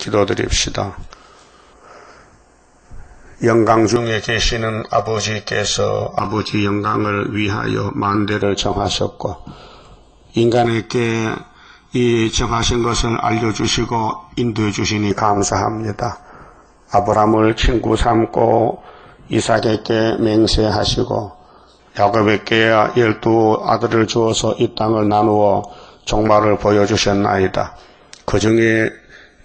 기도드립시다. 영광 중에 계시는 아버지께서 아버지 영광을 위하여 만대를 정하셨고 인간에게 이 정하신 것을 알려주시고 인도해 주시니 감사합니다. 아브라함을 친구 삼고 이삭에게 맹세하시고 야곱에게 12 아들을 주어서 이 땅을 나누어 종말을 보여주셨나이다. 그 중에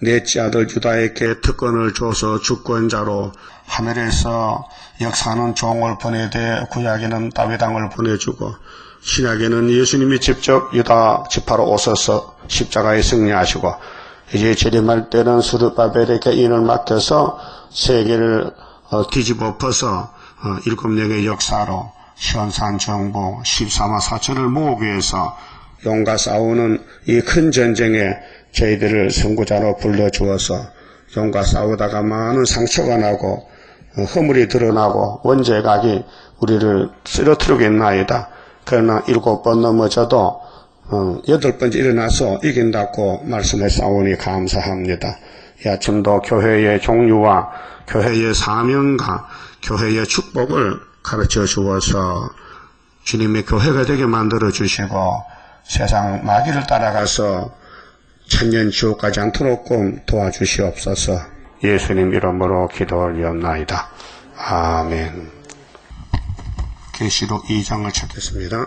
넷째 아들 유다에게 특권을 줘서 주권자로 하늘에서 역사하는 종을 보내되 구약에는 다윗 왕을 보내주고 신약에는 예수님이 직접 유다 지파로 오셔서 십자가에 승리하시고 이제 재림할 때는 스룹바벨에게 인을 맡겨서 세계를 뒤집어 엎어서 7명의 역사로 현산정복 14만 4천을 모으기 위해서 용과 싸우는 이 큰 전쟁에 저희들을 선구자로 불러주어서 용과 싸우다가 많은 상처가 나고 허물이 드러나고 원죄각이 우리를 쓰러뜨리겠나이다. 그러나 7번 넘어져도 8번째 일어나서 이긴다고 말씀해 싸우니 감사합니다. 이 아침도 교회의 종류와 교회의 사명과 교회의 축복을 가르쳐 주어서 주님의 교회가 되게 만들어 주시고 세상 마귀를 따라가서 천년 지옥 가지 않도록 도와주시옵소서. 예수님 이름으로 기도 올리옵나이다. 아멘. 계시록 2장을 찾겠습니다.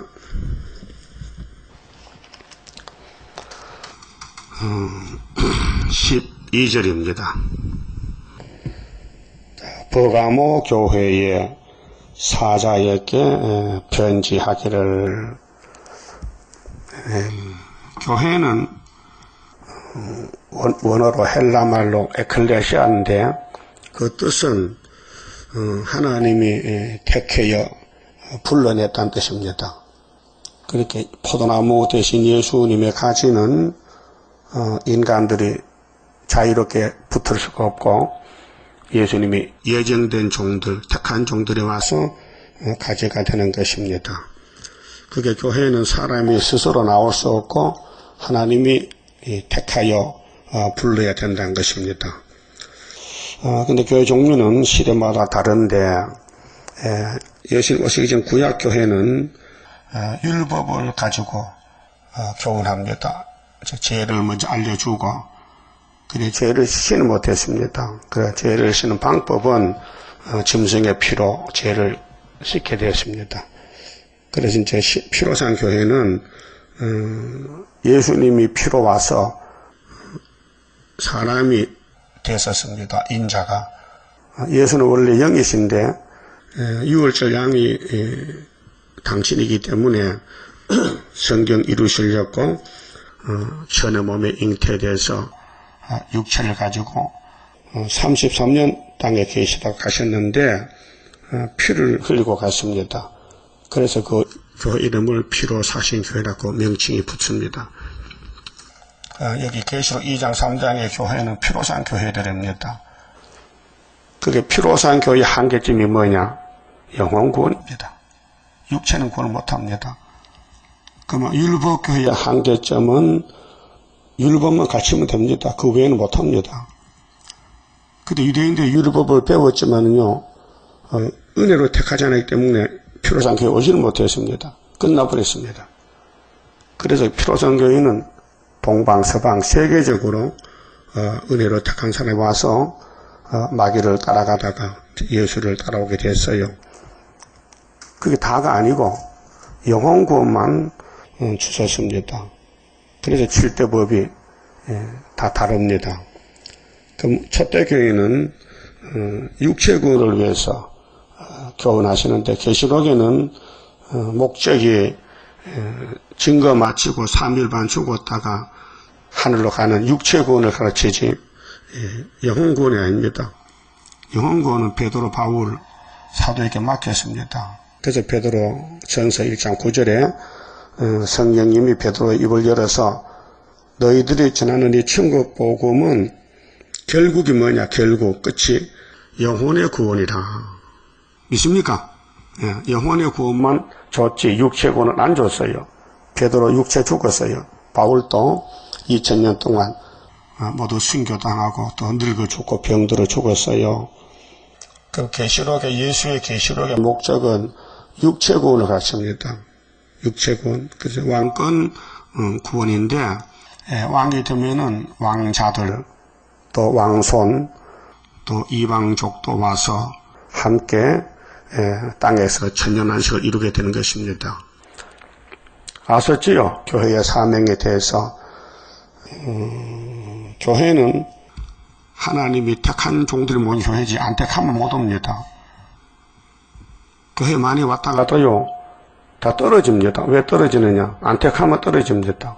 12절입니다. 버가모 교회의 사자에게 편지하기를. 교회는 원어로 헬라말로 에클레시아인데 그 뜻은 하나님이 택하여 불러냈다는 뜻입니다. 그렇게 포도나무 대신 예수님의 가지는 인간들이 자유롭게 붙을 수가 없고 예수님이 예정된 종들, 택한 종들이 와서 가지가 되는 것입니다. 그게 교회는 사람이 스스로 나올 수 없고 하나님이 택하여 불러야 된다는 것입니다. 근데 교회 종류는 시대마다 다른데 여실 오시기 전 구약 교회는 율법을 가지고 교훈합니다. 죄를 먼저 알려주고 그래 죄를 씻지는 못했습니다. 그래 죄를 씻는 방법은 짐승의 피로 죄를 씻게 되었습니다. 그래서 이제 피로산 교회는 예수님이 피로 와서 사람이 됐었습니다. 인자가. 예수는 원래 영이신데 6월절 양이 당신이기 때문에 성경 이루시려고 천의 몸에 잉태돼서 육체를 가지고 33년 땅에 계시다가 가셨는데 피를 흘리고 갔습니다. 그래서 그 교회 이름을 피로 사신 교회라고 명칭이 붙습니다. 여기 계시록 2장 3장의 교회는 피로산 교회들입니다. 그게 피로산 교회의 한계점이 뭐냐? 영혼 구원입니다. 육체는 구원을 못합니다. 그러면 율법교회의 한계점은 율법만 갖추면 됩니다. 그 외에는 못합니다. 근데 유대인들이 율법을 배웠지만요, 은혜로 택하지 않았기 때문에 피로산 교회 오지를 못했습니다. 끝나버렸습니다. 그래서 피로산 교회는 동방, 서방, 세계적으로 은혜로 택한 사람이 와서 마귀를 따라가다가 예수를 따라오게 됐어요. 그게 다가 아니고 영혼 구원만 주셨습니다. 그래서 7대 법이 다 다릅니다. 그럼 첫대 교회는 육체 구원을 위해서 교훈하시는데 계시록에는 목적이 증거 마치고 3일 반 죽었다가 하늘로 가는 육체 구원을 가르치지 영혼 구원이 아닙니다. 영혼 구원은 베드로, 바울 사도에게 맡겼습니다. 그래서 베드로 전서 1장 9절에 성령님이 베드로의 입을 열어서 너희들이 전하는 이 천국 복음은 결국이 뭐냐? 결국 끝이 영혼의 구원이라. 믿습니까? 영혼의 구원만 줬지 육체 구원은 안 줬어요. 베드로 육체 죽었어요. 바울도 2000년 동안 모두 순교당하고 또 늙어 죽고 병들어 죽었어요. 그 계시록의 예수의 계시록의 목적은 육체구원을 가르칩니다. 육체구원. 그래서 왕권 구원인데 왕이 되면은 왕자들 또 왕손 또 이방족도 와서 함께 땅에서 천년안식을 이루게 되는 것입니다. 아셨지요? 교회의 사명에 대해서. 교회는 하나님이 택한 종들이 모인 교회지 안 택하면 못 옵니다. 교회 많이 왔다 가도요 다 떨어집니다. 왜 떨어지느냐? 안 택하면 떨어집니다.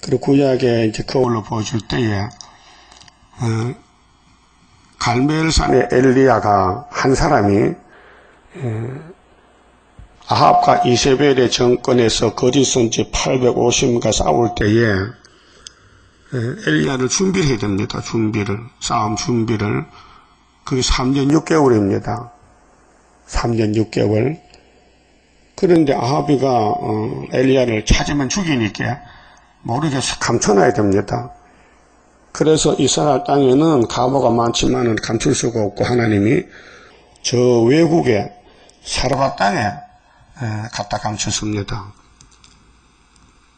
그리고 구약에 이제 거울로 보여줄 때에 갈멜산의 엘리야가 한 사람이 아합과 이세벨의 정권에서 거짓 선지 850가 싸울 때에 엘리야를 준비를 해야 됩니다. 싸움 준비를. 그게 3년 6개월입니다. 3년 6개월. 그런데 아합이가 엘리야를 찾으면 죽이니까 모르게 감춰놔야 됩니다. 그래서 이스라엘 땅에는 가보가 많지만은 감출 수가 없고 하나님이 저 외국에 사르밧 땅에 갖다 감췄습니다.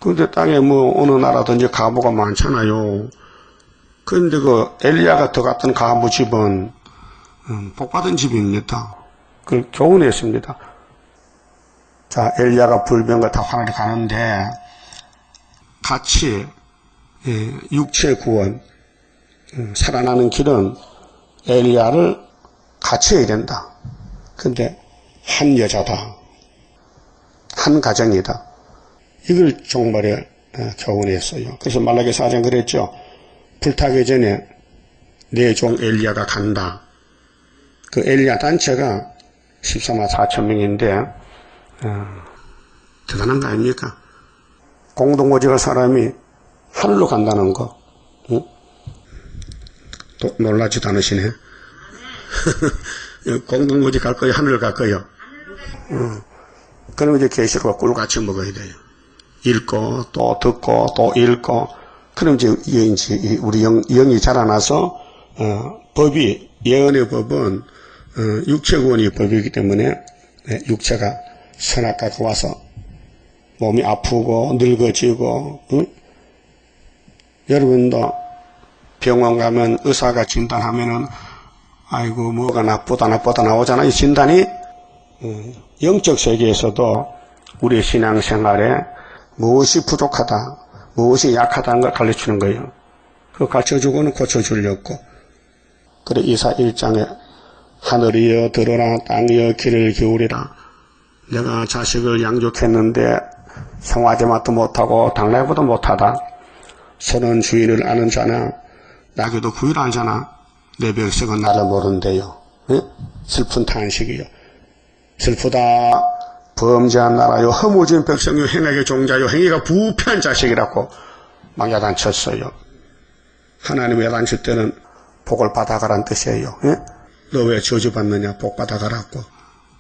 그런데 땅에 어느 나라든지 가보가 많잖아요. 그런데 그 엘리야가 들어갔던 가부 집은 복받은 집입니다. 그걸 교훈했습니다. 자, 엘리야가 불병과 다 하나님 가는데 같이 육체 구원 살아나는 길은 엘리야를 같이 해야 된다. 근데 한 여자다. 한 가정이다. 이걸 종말에 교훈했어요. 그래서 말라기 4장 그랬죠. 불타기 전에 내 종 엘리야가 간다. 그 엘리야 단체가 14만 4천 명인데 대단한 거 아닙니까? 공동오직할 사람이 하늘로 간다는 거. 응? 또 놀라지도 않으시네. 공동오직 갈 거요? 하늘 갈 거요? 그럼 이제 계시록과 꿀같이 먹어야 돼요. 읽고 또 듣고 또 읽고 그럼 이제 우리 영이 자라나서 법이 예언의 법은 육체구원이 법이기 때문에 육체가 선악과가 와서 몸이 아프고 늙어지고 여러분도 병원 가면 의사가 진단하면은 아이고 뭐가 나쁘다 나오잖아요. 진단이 영적 세계에서도 우리 신앙생활에 무엇이 부족하다, 무엇이 약하다는 걸 가르치는 거예요. 그거 가르쳐주고는 고쳐주려고. 그래 이사 1장에 하늘이여 들어라 땅이여 귀를 기울이라. 내가 자식을 양육했는데 송아지맛도 못하고 당나귀보다 못하다. 선은 주인을 아는 자나 나귀도 구이를 알잖아. 내 백성은 나를 모른대요. 네? 슬픈 탄식이요. 슬프다. 범죄한 나라요 허무진 백성요 행악의 종자요 행위가 부패한 자식이라고 막 야단쳤어요. 하나님이 야단칠 때는 복을 받아가란 뜻이에요. 예? 너 왜 저주받느냐? 복 받아가라고.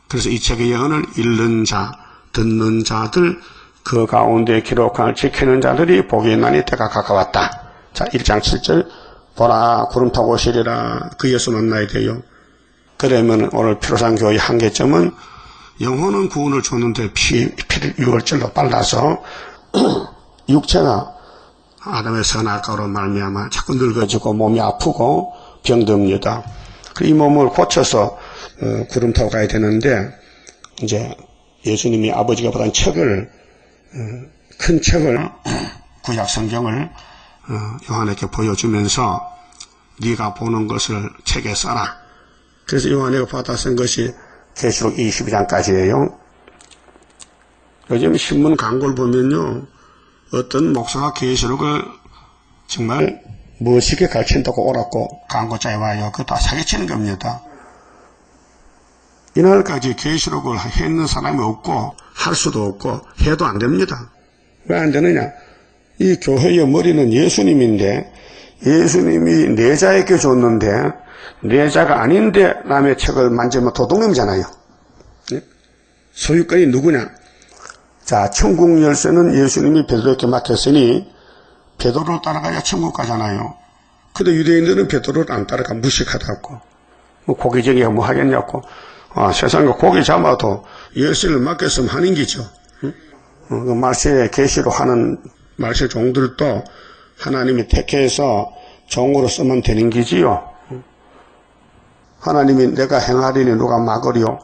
그래서 이 책의 예언을 읽는 자, 듣는 자들, 그 가운데 기록을 지키는 자들이 복이 있나니 때가 가까웠다. 자, 1장 7절 보라 구름 타고 오시리라. 그 예수 만나야 돼요. 그러면 오늘 피로상 교회 한계점은 영혼은 구원을 줬는데 피를 6월절로 빨라서 육체가 아담의 선악과로 말미암아 자꾸 늙어지고 몸이 아프고 병듭니다. 이 몸을 고쳐서 구름 타고 가야 되는데 이제 예수님이 아버지가 보단 책을 큰 책을 구약 성경을 요한에게 보여주면서 네가 보는 것을 책에 써라. 그래서 요한에게 받아 쓴 것이 계시록 22장까지예요. 요즘 신문 광고를 보면요, 어떤 목사가 계시록을 정말 멋있게 가르친다고 옳았고 광고자에 와요. 그거 다 사기치는 겁니다. 이날까지 계시록을 했는 사람이 없고 할 수도 없고 해도 안 됩니다. 왜 안 되느냐? 이 교회의 머리는 예수님인데 예수님이 내자에게 줬는데 내자가 아닌데 남의 책을 만지면 도둑놈이잖아요. 네? 소유권이 누구냐? 자, 천국 열쇠는 예수님이 베드로에게 맡겼으니 베드로를 따라가야 천국 가잖아요. 근데 유대인들은 베드로를 안 따라가 무식하다고. 뭐 고기쟁이가 뭐 하겠냐고. 세상에 고기 잡아도 예수를 맡겼으면 하는 기죠. 그 말세에 계시로 하는 말세 종들도 하나님이 택해서 종으로 쓰면 되는 기지요. 하나님이 내가 행하리니 누가 막으리요.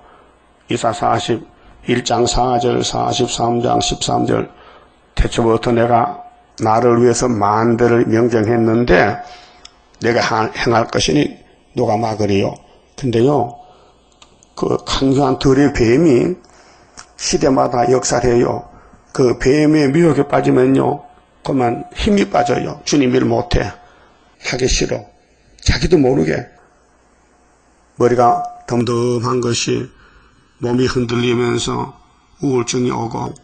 이사 41장 4절 43장 13절 태초부터 내가 나를 위해서 만대를 명정했는데 내가 행할 것이니 누가 막으리요. 근데요, 그 강교한 들의 뱀이 시대마다 역사해요. 그 뱀의 미혹에 빠지면요, 그만 힘이 빠져요. 주님 일 못해. 하기 싫어. 자기도 모르게 머리가 덤덤한 것이 몸이 흔들리면서 우울증이 오고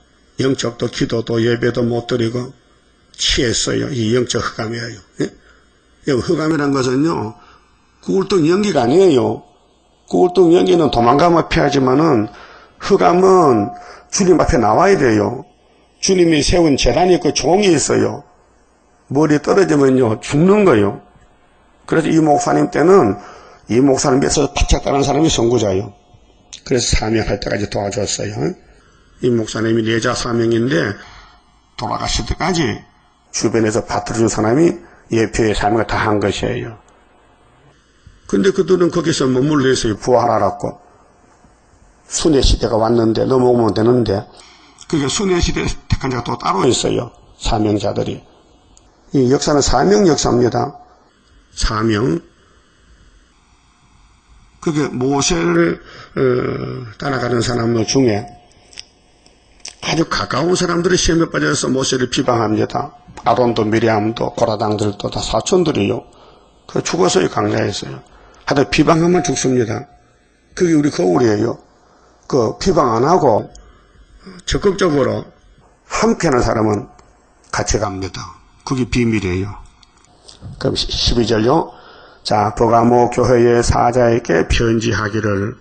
영적도 기도도 예배도 못 드리고 취했어요. 이 영적 흑암이에요. 예? 흑암이란 것은요, 꿀떡 연기가 아니에요. 꿀떡 연기는 도망가면 피하지만은 흑암은 주님 앞에 나와야 돼요. 주님이 세운 제단이 있고 종이 있어요. 머리 떨어지면요 죽는 거예요. 그래서 이 목사님 때는 이 목사님 밑에서 바짝 따르는 사람이 선구자예요. 그래서 사명할 때까지 도와줬어요. 이 목사님이 내자 사명인데 돌아가실 때까지 주변에서 받들어준 사람이 예표의 사명을 다 한 것이에요. 근데 그들은 거기서 머물러 있어요. 부활하라고. 순회 시대가 왔는데 넘어오면 되는데, 그게 순회 시대 택한 자가 또 따로 있어요. 사명자들이. 이 역사는 사명 역사입니다. 사명. 그게 모세를 따라가는 사람들 중에 아주 가까운 사람들이 시험에 빠져서 모세를 비방합니다. 아론도 미리암도 고라당들도 다 사촌들이요. 그 죽어서요 강야했어요. 하여튼 비방하면 죽습니다. 그게 우리 거울이에요. 그 비방 안 하고 적극적으로 함께하는 사람은 같이 갑니다. 그게 비밀이에요. 그럼 12절요. 자, 버가모 교회의 사자에게 편지하기를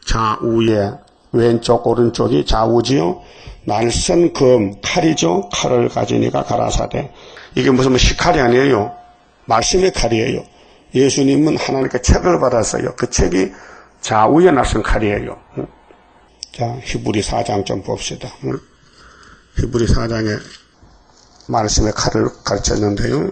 좌우에 왼쪽 오른쪽이 좌우지요. 날선 검 칼이죠. 칼을 가지니까 가라사대. 이게 무슨 식칼이 아니에요. 말씀의 칼이에요. 예수님은 하나님께 책을 받았어요. 그 책이 좌우에 날선 칼이에요. 자, 히브리 4장 좀 봅시다. 히브리 4장에 말씀의 칼을 가르쳤는데요.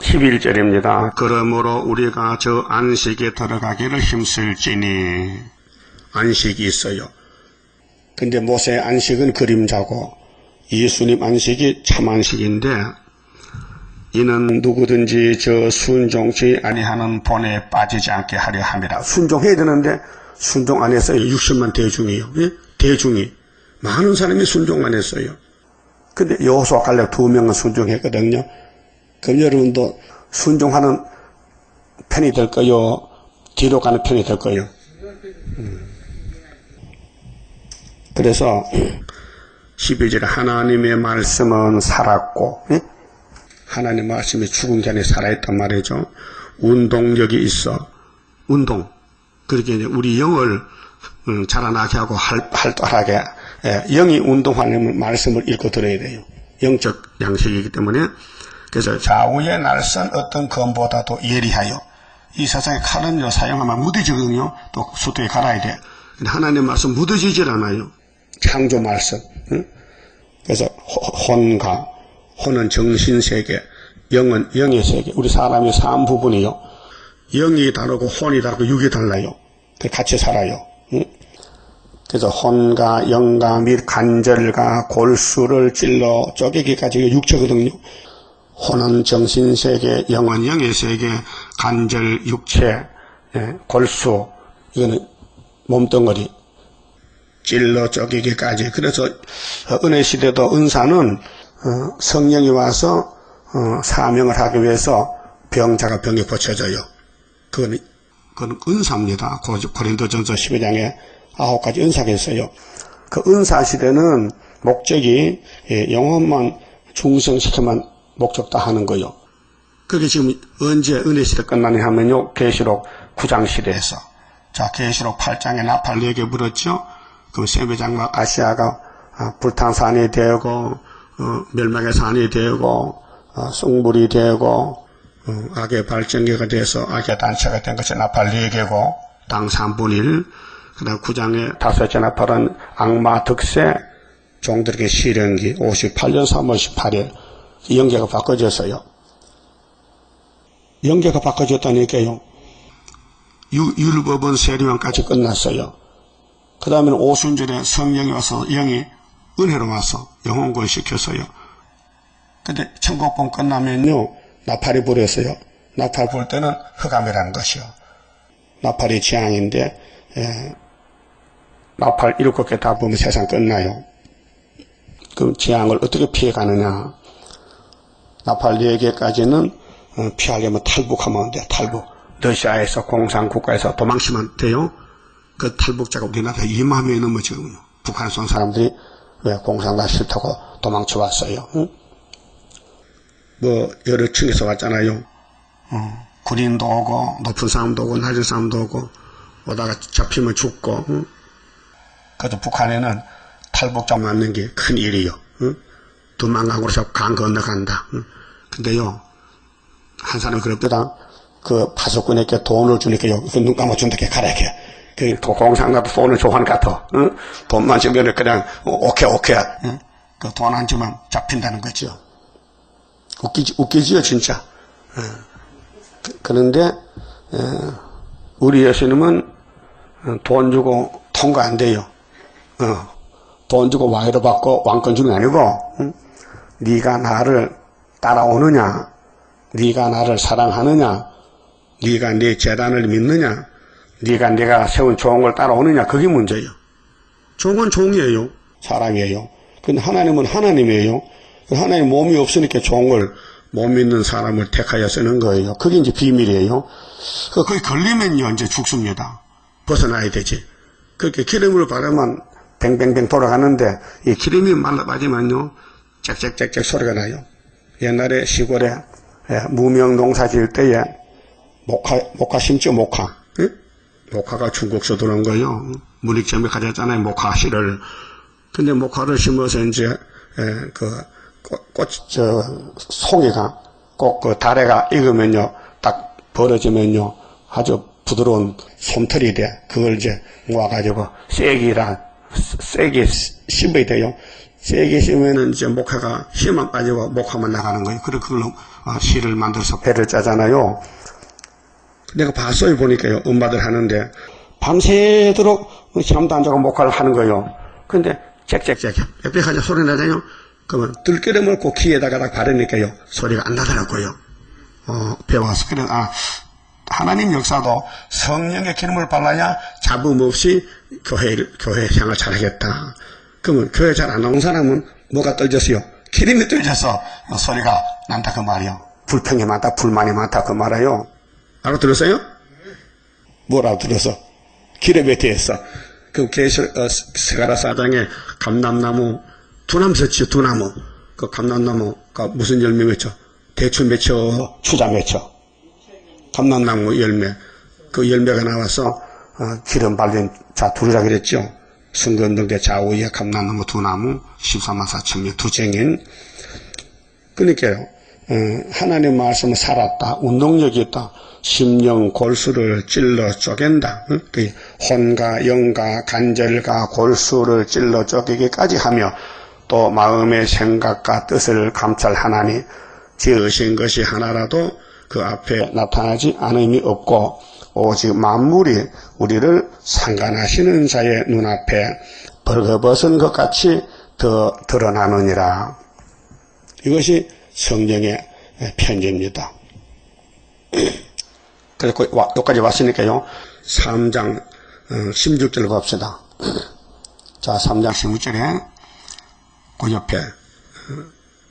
11절입니다. 그러므로 우리가 저 안식에 들어가기를 힘쓸지니. 안식이 있어요. 근데 모세의 안식은 그림자고 예수님 안식이 참 안식인데, 이는 누구든지 저 순종치 아니하는 본에 빠지지 않게 하려 함이라. 순종해야 되는데 순종 안 했어요. 60만 대중이요. 예? 대중이. 많은 사람이 순종 안 했어요. 근데 여호수아 갈렙 2명은 순종했거든요. 그럼 여러분도 순종하는 편이 될 거요? 뒤로 가는 편이 될 거요? 그래서 12절에 하나님의 말씀은 살았고, 예? 하나님의 말씀이 죽은 게 아니라 살아있단 말이죠. 운동력이 있어. 운동. 그렇게 이제 우리 영을 자라나게 하고 활발하게, 예, 영이 운동하려면 말씀을 읽고 들어야 돼요. 영적 양식이기 때문에. 그래서 좌우에 날선 어떤 검보다도 예리하여. 이 세상에 칼은요 사용하면 무뎌지거든요. 또 수도에 갈아야 돼. 근데 하나님의 말씀 무뎌지질 않아요. 창조 말씀. 응? 그래서 혼과, 혼은 정신세계, 영은 영의 세계. 우리 사람이 산 부분이요. 영이 다르고 혼이 다르고 육이 달라요. 같이 살아요. 응? 그래서 혼과 영과 및 관절과 골수를 찔러 쪼개기까지 육체거든요. 혼은 정신세계, 영은 영의 세계, 관절, 육체, 예, 골수, 이거는 몸뚱어리, 찔러 쪼개기까지. 그래서 은혜 시대도 은사는 성령이 와서 사명을 하기 위해서 병자가 병에 고쳐져요. 그건 은사입니다. 고린도전서 12장에 9가지 은사가 있어요. 그 은사 시대는 목적이 영혼만 중생시켜만 목적 다 하는 거요. 그게 지금 언제 은혜 시대 끝나냐 하면요, 계시록 9장 시대에서 자, 계시록 8장에 나팔 4개 불었죠. 그 세배장막 아시아가 불탄산이 되고 멸망의 산이 되고 숭불이 되고 악의 발전기가 돼서 악의 단체가 된 것이 나팔 4개고 땅 3분의 1. 그 다음 9장에 5째 나팔은 악마 득세 종들에게 시련기 58년 3월 18일 연계가 바꿔졌어요. 연계가 바꿔졌다니까요. 율법은 세리만까지 끝났어요. 그 다음에는 오순절에 성령이 와서 영이 은혜로 와서 영혼구원 시켰어요. 근데 천국봉 끝나면요 나팔이 불었어요. 나팔 불 때는 흑암이라는 것이요. 나팔이 재앙인데 나팔 7개 다 보면 세상 끝나요. 그럼 재앙을 어떻게 피해가느냐. 나팔 4개까지는 피하려면 탈북하면 돼. 탈북. 러시아에서 공산국가에서 도망치면 돼요. 그 탈북자가 우리나라에 2만 명이 넘어 지금 북한에서 온 사람들이 왜 공산당 싫다고 도망쳐 왔어요. 응? 뭐 여러 층에서 왔잖아요. 군인도 오고 높은 사람도 오고 낮은 사람도 오고 오다가 잡히면 죽고. 응? 그래도 북한에는 탈북자 맞는 게 큰 일이요. 응? 도망가고 그래서 강 건너간다. 응? 근데요 한 사람이 그랬더라. 그 파수꾼에게 돈을 주니까요. 그 눈 감아준다. 가라. 그 공산당도 돈을 좋아하는 것 같아. 응? 돈만 주면 그냥 오케이. 응? 그 돈 안 주면 잡힌다는 거죠. 웃기지요 진짜. 그런데 우리 예수님은 돈 주고 통과 안 돼요. 돈 주고 와이로 받고 왕권 주는 게 아니고 응? 네가 나를 따라오느냐, 네가 나를 사랑하느냐, 네가 네 재단을 믿느냐, 네가 내가 세운 종을 따라오느냐, 그게 문제예요. 종은 종이에요. 사람이에요. 근데 하나님은 하나님이에요. 하나님 몸이 없으니까 종을 못 믿는 사람을 택하여 쓰는 거예요. 그게 이제 비밀이에요. 거기 걸리면요 이제 죽습니다. 벗어나야 되지. 그렇게 기름을 바르면 뱅뱅뱅 돌아가는데 이 기름이 말라빠지면요 짹짹짹짹 소리가 나요. 옛날에 시골에 무명 농사 지을 때에 목화 심죠. 목화. 예? 목화가 중국서 들어온 거예요. 문익점에 가졌잖아요. 목화 씨를. 근데 목화를 심어서 이제 송이가 꼭 그 다래가 익으면요 딱 벌어지면요 아주 부드러운 솜털이 돼. 그걸 이제 모아가지고 세게 씹어야 돼요. 세게 씹으면은 이제 목화가 힘만 빠지고 목화만 나가는 거예요. 그걸로 실을 만들어서 배를 짜잖아요. 내가 봤어요. 보니까요. 엄마들 하는데 밤새도록 잠도 안 자고 목화를 하는 거예요. 근데 짹짹짹 옆에 가자 소리 나잖아요. 그러면 들기름을 그 귀에다가 딱 바르니까요 소리가 안 나더라고요. 배워서. 그래 하나님 역사도 성령의 기름을 발라야 잡음 없이 교회 생활 잘하겠다. 그러면 교회 잘 안 나온 사람은 뭐가 떨어졌어요? 기름이 떨어져서 소리가 난다 그 말이요. 불평이 많다, 불만이 많다 그 말이에요. 알아들었어요? 뭘 알아들었어? 기름에 대해서. 그 스가랴 4장에 감람나무 두나무 섰지요. 두나무. 그 감람나무가 무슨 열매 맺혀? 대추 맺혀, 추자 맺혀. 감람나무 열매. 그 열매가 나와서 기름 발린 자 둘이라 그랬죠. 순건등대 좌우에 감람나무 두나무 14만 4천 명 두 쟁인. 그러니까요. 하나님 말씀은 살았다. 운동력이 있다. 심령 골수를 찔러 쪼갠다. 그 혼과 영과 간절과 골수를 찔러 쪼개기까지 하며 또 마음의 생각과 뜻을 감찰하나니 지으신 것이 하나라도 그 앞에 나타나지 않음이 없고 오직 만물이 우리를 상관하시는 자의 눈앞에 벌거벗은 것 같이 더 드러나느니라. 이것이 성령의 편지입니다. 그래서 여기까지 왔으니까요. 3장 16절 봅시다. 자, 3장 16절에 그 옆에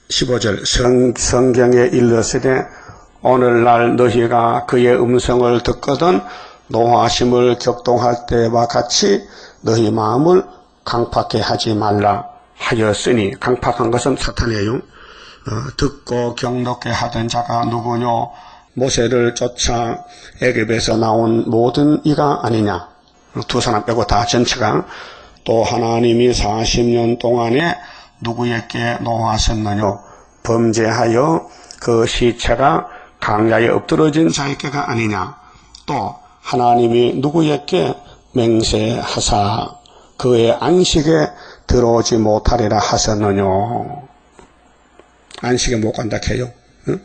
15절 성경에 일렀으되 오늘날 너희가 그의 음성을 듣거든 노하심을 격동할 때와 같이 너희 마음을 강팍해 하지 말라 하였으니, 강팍한 것은 사탄이에요. 듣고 경독게 하던 자가 누구뇨? 모세를 쫓아 애굽에서 나온 모든 이가 아니냐. 두 사람 빼고 다 전체가. 또 하나님이 40년 동안에 누구에게 노하셨느냐? 범죄하여 그 시체가 강야에 엎드러진 자에게가 아니냐? 또 하나님이 누구에게 맹세하사 그의 안식에 들어오지 못하리라 하셨느냐? 안식에 못 간다 해요. 응?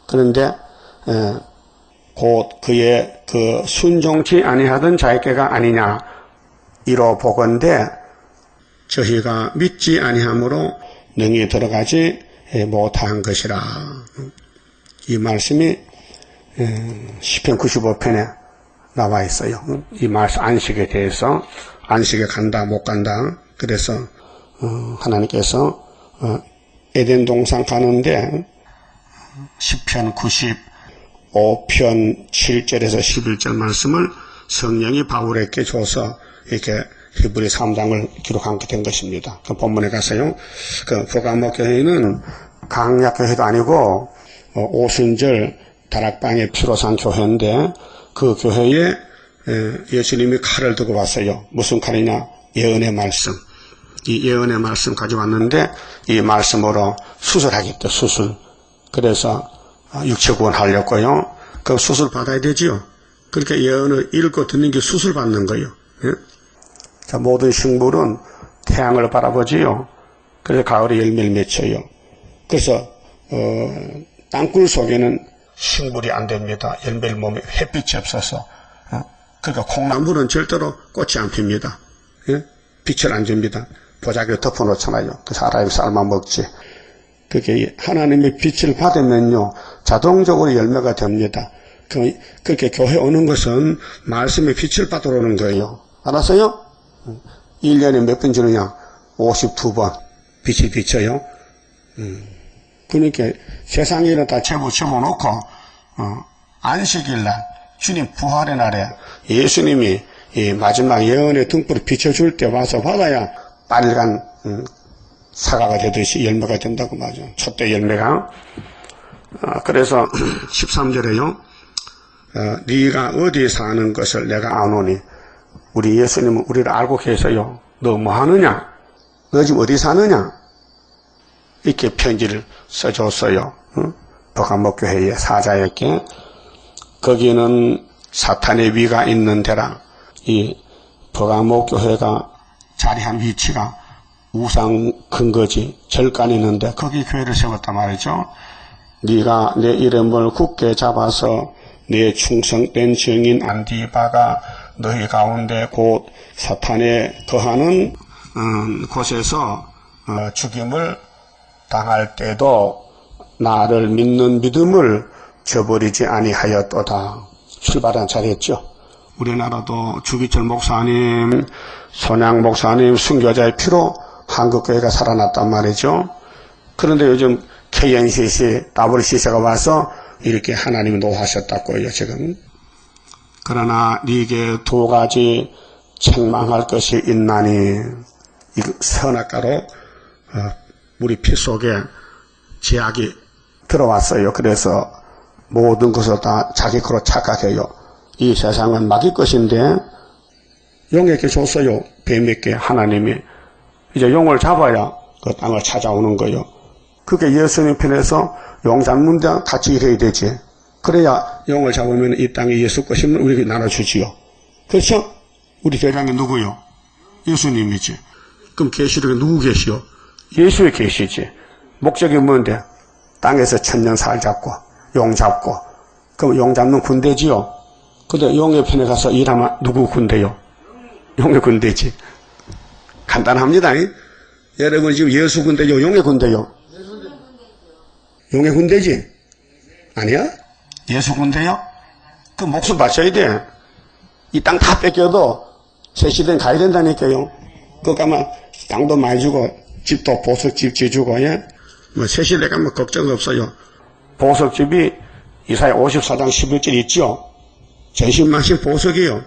그런데 곧 그의 그 순종치 아니하던 자에게가 아니냐 이로 보건대 저희가 믿지 아니함으로 능히 들어가지 못한 것이라. 이 말씀이 시편 95편에 나와 있어요. 이 말씀 안식에 대해서 안식에 간다 못 간다. 그래서 하나님께서 에덴 동산 가는데 시편 95편 7절에서 11절 말씀을 성령이 바울에게 줘서 이렇게 히브리 3장을 기록한 게 된 것입니다. 그 본문에 가서요. 그 포가모 교회는 강약 교회도 아니고 오순절 다락방의 피로 산 교회인데 그 교회에 예수님이 칼을 들고 왔어요. 무슨 칼이냐? 예언의 말씀. 이 예언의 말씀 가져왔는데 이 말씀으로 수술하겠다. 수술. 그래서 육체 구원하려고요. 그 수술 받아야 되지요. 그렇게 예언을 읽고 듣는 게 수술 받는 거예요. 예? 자, 모든 식물은 태양을 바라보지요. 그래서 가을에 열매를 맺혀요. 그래서 땅굴 속에는 식물이 안 됩니다. 열매를 몸에 햇빛이 없어서. 그러니까 콩나물은 절대로 꽃이 안 핍니다. 예? 빛을 안 줍니다. 보자기를 덮어놓잖아요. 그래서 하나님 쌀만 먹지. 그게 하나님의 빛을 받으면요 자동적으로 열매가 됩니다. 그렇게 교회 오는 것은 말씀의 빛을 받으러 오는 거예요. 알았어요? 1년에 몇 번 주느냐? 52번 빛이 비쳐요. 그러니까 세상에 일은 다 접어놓고 안식일날 주님 부활의 날에 예수님이 이 마지막 예언의 등불을 비춰줄 때 와서 받아야 빨간 사과가 되듯이 열매가 된다고 말이죠. 첫대 열매가. 그래서 13절에요. 네가 어디에 사는 것을 내가 아노니. 우리 예수님은 우리를 알고 계세요. 너 뭐 하느냐? 너 지금 어디 사느냐? 이렇게 편지를 써줬어요. 버가목 교회의 사자에게. 거기는 사탄의 위가 있는 데라. 이 버가목 교회가 자리한 위치가 우상 근거지 절간이 있는데 거기 교회를 세웠단 말이죠. 네가 내 이름을 굳게 잡아서 내 충성된 증인 안디바가 너희 가운데 곧 사탄에 거하는 곳에서 죽임을 당할 때도 나를 믿는 믿음을 저버리지 아니하였도다. 출발은 잘했죠. 우리나라도 주기철 목사님, 손양 목사님, 순교자의 피로 한국교회가 살아났단 말이죠. 그런데 요즘 KNCC, WCC가 와서 이렇게 하나님이 노하셨다고요, 지금. 그러나 네게 두 가지 책망할 것이 있나니, 이 선악가로 우리 피 속에 제약이 들어왔어요. 그래서 모든 것을 다 자기 거로 착각해요. 이 세상은 마귀 것인데 용에게 줬어요. 뱀에게 하나님이. 이제 용을 잡아야 그 땅을 찾아오는 거예요. 그게 예수님 편에서 용 잡는 데 같이 일해야 되지. 그래야 용을 잡으면 이 땅에 예수 것이면 우리에게 나눠주지요. 그렇죠? 우리 대장이 누구요? 예수님이지. 그럼 계시록에 누구 계시요? 예수의 계시지. 목적이 뭔데? 땅에서 천년 살 잡고 용 잡고. 그럼 용 잡는 군대지요. 근데 용의 편에 가서 일하면 누구 군대요? 용의 군대지. 간단합니다. 여러분 지금 예수 군대요? 용의 군대요? 용의 군대지? 아니야? 예수 군대요? 그 목숨 바쳐야 돼. 이 땅 다 뺏겨도 새 시대는 가야 된다니까요. 그거 가면 땅도 많이 주고 집도 보석집 지어주고, 예? 뭐 새 시대 가면 걱정 없어요. 보석집이 이사야 54장 11절 있죠? 전신만신 보석이요.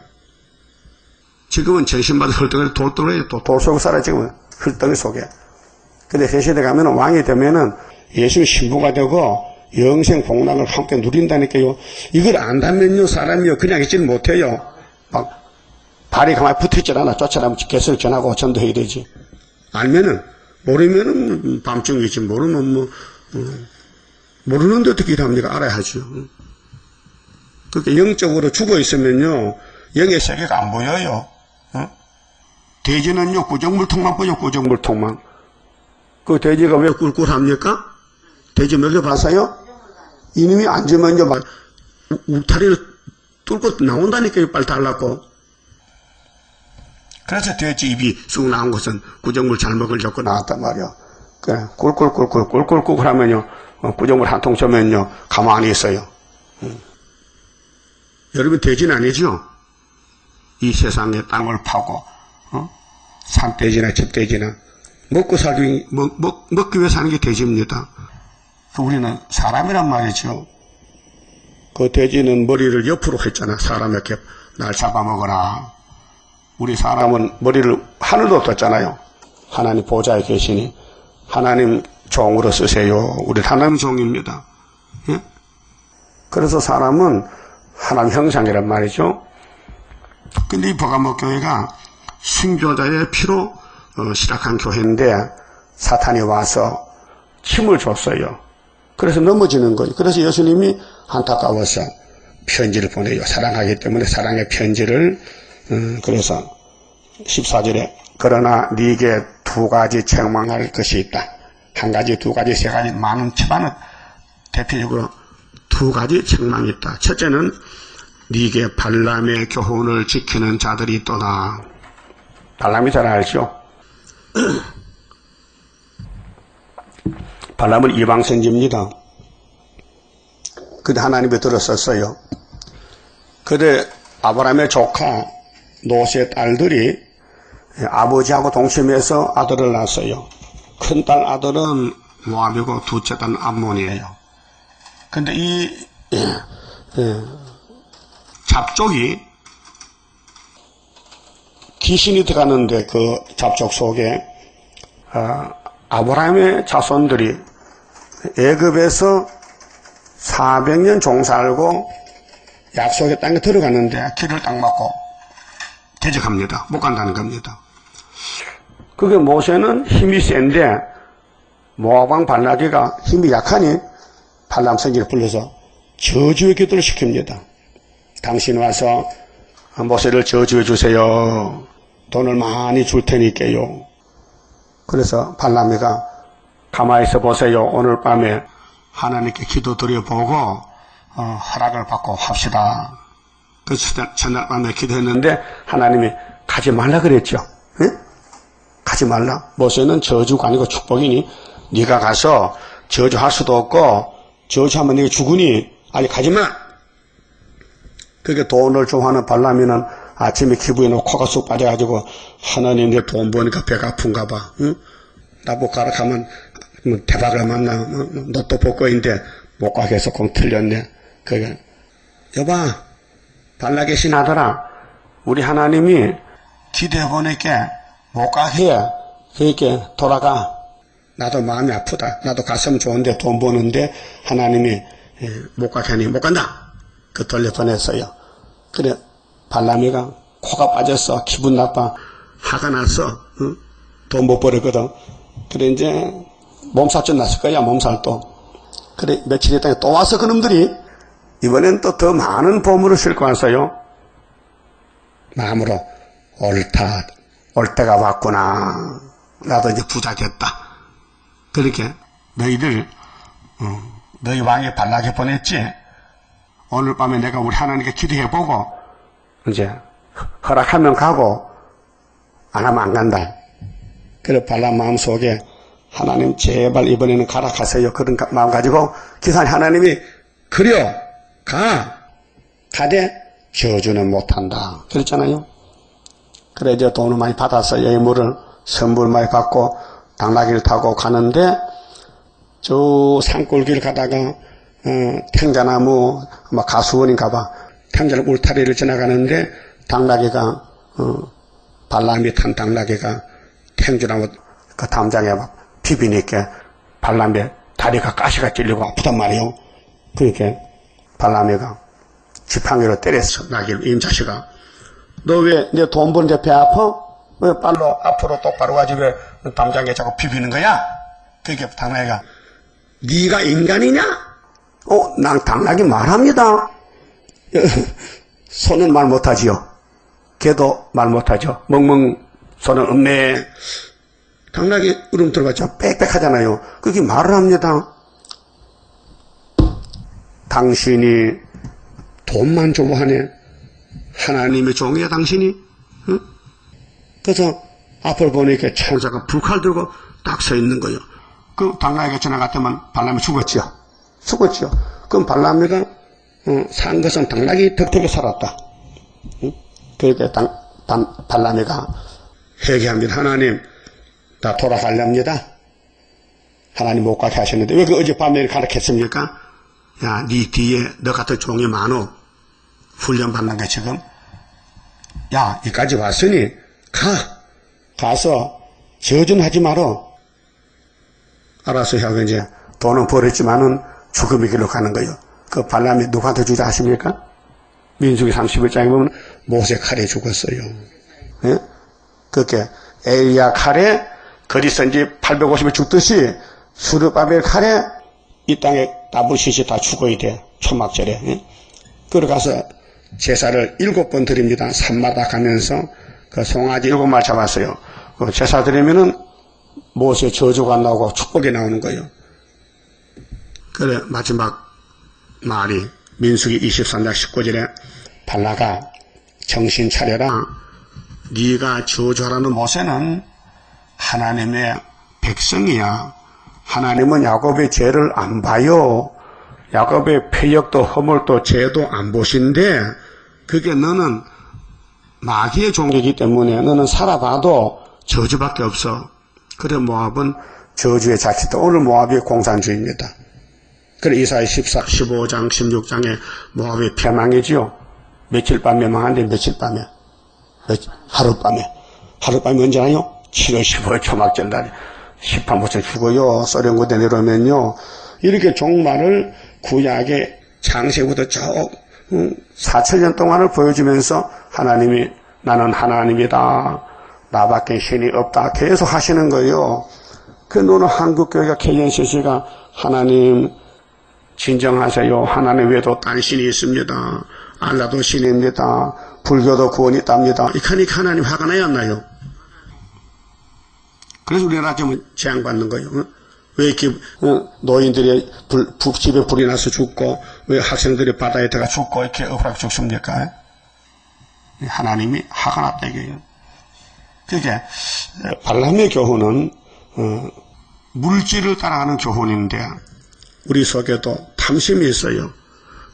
지금은 전신마다 헐덩이 돌덩이 돌 속에 살아 지금은 헐덩이 속에. 근데 새 시대 가면은 왕이 되면은 예수 신부가 되고 영생 복락을 함께 누린다니까요. 이걸 안다면요 사람이요 그냥 있지는 못해요. 막 발이 가만히 붙어있질 않아. 쫓아나면 개수를 전하고 전도해야 되지. 알면은, 모르면은 밤중이지. 모르면 모르는데 어떻게 일합니까? 알아야죠. 그렇게 영적으로 죽어 있으면요, 영의 세계가 안 보여요. 돼지는요, 구정물통만 보여, 구정물통만. 그 돼지가 왜 꿀꿀합니까? 돼지 먹여봤어요? 이놈이 앉으면요, 막, 울타리를 뚫고 나온다니까요, 빨리 달라고. 그래서 돼지 입이 쑥 나온 것은 구정물 잘 먹으려고 나왔단 말이야. 그래, 꿀꿀꿀꿀 하면요, 구정물 한 통 주면요, 가만히 있어요. 여러분, 돼지는 아니죠? 이 세상에 땅을 파고, 산돼지나 집돼지나, 먹기 위해 사는 게 돼지입니다. 우리는 사람이란 말이죠. 그 돼지는 머리를 옆으로 했잖아. 사람에게 날 잡아먹어라. 우리 사람은 머리를 하늘로 떴잖아요. 하나님 보좌에 계시니 하나님 종으로 쓰세요. 우리 하나님 종입니다. 예? 그래서 사람은 하나님 형상이란 말이죠. 근데 이 버가모 교회가 순교자의 피로 시작한 교회인데 사탄이 와서 힘을 줬어요. 그래서 넘어지는 거예요. 그래서 예수님이 안타까워서 편지를 보내요. 사랑하기 때문에 사랑의 편지를. 그래서 14절에 그러나 네게 두 가지 책망할 것이 있다. 한 가지, 두 가지, 세 가지 많지만은 대표적으로 두 가지 책망이 있다. 첫째는 네게 발람의 교훈을 지키는 자들이 있도다. 발람이 잘 알죠? 발람은 이방 선지입니다. 그때 하나님이 들었었어요. 그때 아브라함의 조카 롯의 딸들이 아버지하고 동침해서 아들을 낳았어요. 큰딸 아들은 모압이고 둘째 딸은 암몬이에요. 근데 이 잡족이 귀신이 들어가는데 그 잡족 속에 아브라함의 자손들이 애굽에서 400년 종살고 약속의 땅에 들어가는데 길을 딱 막고 대적합니다. 못 간다는 겁니다. 그게 모세는 힘이 센데 모압왕 발락이가 힘이 약하니 발람 선지를 불러서 저주의 기도를 시킵니다. 당신 와서 모세를 저주해 주세요. 돈을 많이 줄 테니까요. 그래서 발람이가 가만히 있어 보세요. 오늘 밤에 하나님께 기도 드려보고 허락을 받고 합시다. 그래서 전날 밤에 기도했는데 하나님이 가지 말라 그랬죠. 네? 가지 말라. 모세는 저주가 아니고 축복이니 네가 가서 저주할 수도 없고 저주하면 네가 죽으니 아니 가지마. 그게 돈을 좋아하는 발람이는 아침에 기부에 놓고 코가 쑥 빠져가지고 하나님 내 돈 버니까 배가 아픈가 봐. 응? 나보고 가라 가면 뭐 대박을 만나. 너또 복거인데 못 가게 해서 공 틀렸네. 그게 여봐 발락의 신하더라. 우리 하나님이 기도해 보니까 못 가게 해. 그러니까 돌아가. 나도 마음이 아프다. 나도 갔으면 좋은데 돈 버는데 하나님이 못 가게 하니 못 간다. 그 돌려보냈어요. 그래 발람이가 코가 빠졌어. 기분 나빠. 화가 났어. 응? 돈 못 벌었거든. 그래 이제 몸살 좀 났을 거야. 몸살도. 그래 며칠 있다가 또 와서 그놈들이 이번엔 또 더 많은 보물을 싣고 왔어요. 마음으로 옳다. 올 때가 왔구나. 나도 이제 부자겠다. 그렇게 너희들 너희 왕이 발락에 보냈지. 오늘 밤에 내가 우리 하나님께 기도해보고 이제 허락하면 가고 안 하면 안 간다. 그래 발람 마음속에 하나님 제발 이번에는 가라 가세요. 그런 마음 가지고 기사님 하나님이 그려 가되 저주는 못한다. 그랬잖아요. 그래 이제 돈을 많이 받았어요. 예물을 선물 많이 받고 당나귀를 타고 가는데 저 산골길 가다가 탱자나무 아마 가수원인가 봐. 탱자나무 울타리를 지나가는데 당나귀가 발람이 탄 당나귀가 탱자나무 그 담장에 막 비비니까 발람의 다리가 가시가 찔리고 아프단 말이에요. 그러니까 발람이가 지팡이로 때렸어. 나귀를 임자식아 너 왜 내 돈 버는데 배 아파? 왜 발로 앞으로 똑바로 가지고 왜 담장에 자꾸 비비는 거야? 그게 당나귀가 네가 인간이냐? 난 당나귀 말합니다. 손은 말 못하지요. 걔도 말 못하죠. 멍멍 손은 없네. 당나귀 울음 들어봤자 빽빽하잖아요. 그게 말을 합니다. 당신이 돈만 좋아하네. 하나님의 종이야 당신이? 응? 그래서 앞을 보니까 천사가 불칼 들고 딱 서 있는 거예요. 그 당나귀가 지나갔더만 발람이 죽었지요. 죽었지요. 그럼 발람이가 산 것은 당나귀 덕택에 살았다. 응? 그러니까 발람이가 회개합니다. 하나님 다 돌아가렵니다. 하나님 못 가게 하셨는데 왜 그 어젯밤에 가르쳤습니까? 야, 네 뒤에 너 같은 종이 많어. 훈련 받는 게 지금. 야, 여기까지 왔으니 가서 저주하지 마라. 알아서 하고 이제 돈은 벌었지만은 죽음의 길로 가는 거예요. 그 발람이 누구한테 주자 하십니까? 민수기 31장에 보면 모세 칼에 죽었어요. 예? 그렇게 엘리야 칼에 거리선지 850에 죽듯이 수르바벨 칼에 이 땅에 따블시시 다 죽어야 돼. 초막절에. 예? 그러가서 제사를 7번 드립니다. 산마다 가면서 그 송아지 7마리 잡았어요. 그 제사 드리면은 모세 저주가 나오고 축복이 나오는 거예요. 그래 마지막 말이 민수기 23장 19절에 발라가 정신 차려라. 네가 저주하라는 모세는 하나님의 백성이야. 하나님은 야곱의 죄를 안 봐요. 야곱의 패역도 허물도 죄도 안 보신데 그게 너는 마귀의 종이기 때문에 너는 살아봐도 저주밖에 없어. 그래 모압은 저주의 자치다. 오늘 모압이 공산주의입니다. 그래 이사야 15장 16장에 모압이 패망이지요. 며칠 밤에 망한데 며칠 밤에 하룻밤에 언제 하요? 7월 15일 초막절 날에 시판부터 죽어요. 소련군대 내려오면요. 이렇게 종말을 구약의 창세부터 쭉 4천년 동안을 보여주면서 하나님이 나는 하나님이다. 나밖에 신이 없다. 계속 하시는 거예요. 그 너는 한국교회가 KNCC가 하나님 진정하세요. 하나님 외에도 딴 신이 있습니다. 알라도 신입니다. 불교도 구원이 있답니다. 이러니까 하나님 화가 나야 안 나요? 그래서 우리나라 지금 재앙받는 거예요. 왜 이렇게 노인들이 집에 불이 나서 죽고 왜 학생들이 바다에 들어가 죽고 이렇게 억울하게 죽습니까? 하나님이 화가 났다 이거예요. 그게 발람의 교훈은 물질을 따라가는 교훈인데 우리 속에도 탐심이 있어요.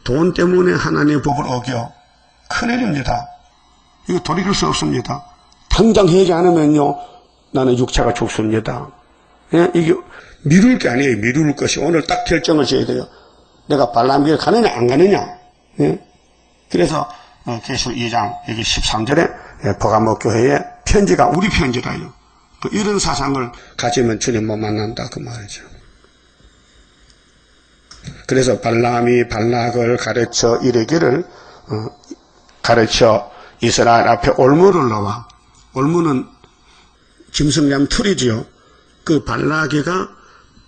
돈 때문에 하나님의 법을 어겨 큰일입니다. 이거 돌이킬 수 없습니다. 당장 회개 안 하면요 나는 육체가 죽습니다. 예? 이게 미룰 게 아니에요. 미룰 것이 오늘 딱 결정을 지어야 돼요. 내가 발람교회 가느냐 안 가느냐. 예? 그래서 계시록 2장 여기 13절에 버가모 교회에 편지가 우리 편지라요. 이런 사상을 가지면 주님 못 만난다 그 말이죠. 그래서 발람이 발락을 가르쳐 이르기를 가르쳐 이스라엘 앞에 올무를 놓아. 올무는 짐승ям 틀이지요. 그 발락이가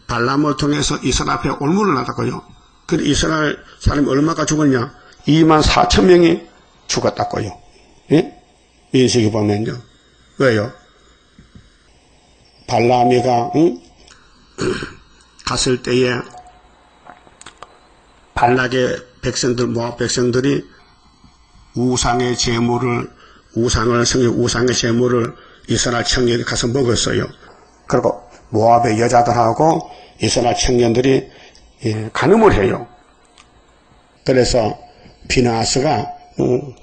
발람을 통해서 이스라엘 앞에 올무를 놨다고요. 근데 이스라엘 사람이 얼마가 죽었냐? 24,000명이 죽었다고요. 예? 민수기 보면요. 왜요? 발람이가 갔을 때에 발락의 백성들, 모압 백성들이 우상의 제물을 우상의 제물을 이스라엘 청년이 가서 먹었어요. 그리고 모압의 여자들하고 이스라엘 청년들이 간음을 해요. 그래서 비나스가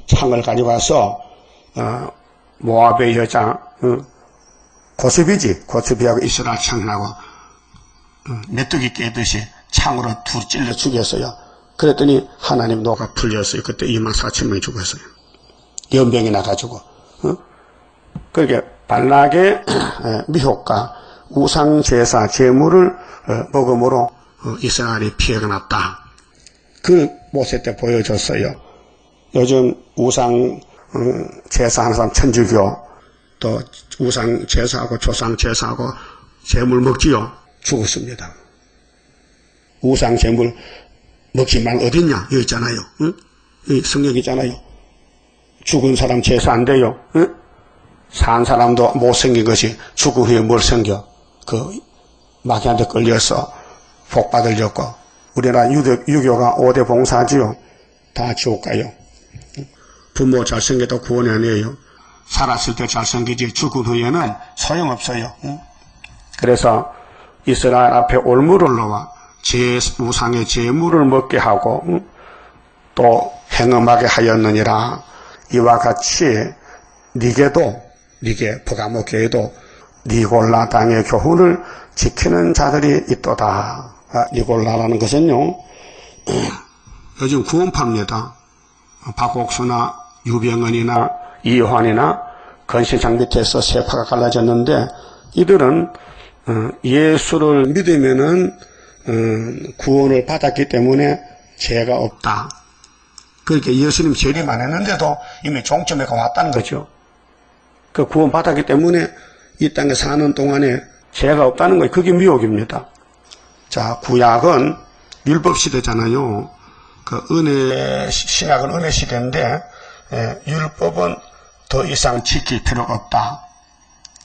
창을 가지고 와서 모압의 여자 고스비하고 이스라엘 청년하고 메뚜기 깨듯이 창으로 둘 찔러 죽였어요. 그랬더니 하나님 노가 풀렸어요. 그때 24,000명이 죽었어요. 연병이 나가지고. 그렇게 발락의 미혹과 우상제사 제물을 먹음으로 이스라엘이 피해가 났다. 그 모세 때 보여줬어요. 요즘 우상 제사하는 사람 천주교, 또 우상 제사하고 조상 제사하고 재물 먹지요. 죽었습니다. 우상 재물 먹지 말 어딨냐? 여기 있잖아요. 응? 여기 성경이 있잖아요. 죽은 사람 제사 안 돼요. 응? 산 사람도 못생긴 것이 죽은 후에 뭘 생겨? 그 마귀한테 끌려서 복 받으려고. 우리나라 유교가 5대 봉사지요. 다 지옥 가요. 부모 잘생겨도 구원이 아니에요. 살았을 때 잘생기지 죽은 후에는 소용없어요. 응? 그래서 이스라엘 앞에 올무를 놓아 우상의 제물을 먹게 하고 또 행음하게 하였느니라. 이와 같이 니게 버가모 교회도 니골라 당의 교훈을 지키는 자들이 있도다. 니골라라는 것은요, 요즘 구원파입니다. 박옥수나 유병헌이나 이효환이나 건시장 밑에서 세파가 갈라졌는데, 이들은 예수를 믿으면은 구원을 받았기 때문에 죄가 없다. 그러니까 예수님 재림 안 했는데도 이미 종점에 왔다는 거죠. 그 구원 받았기 때문에 이 땅에 사는 동안에 죄가 없다는 거예요. 그게 미혹입니다. 자, 구약은 율법 시대잖아요. 그 신약은 은혜 시대인데, 율법은 더 이상 지킬 필요가 없다.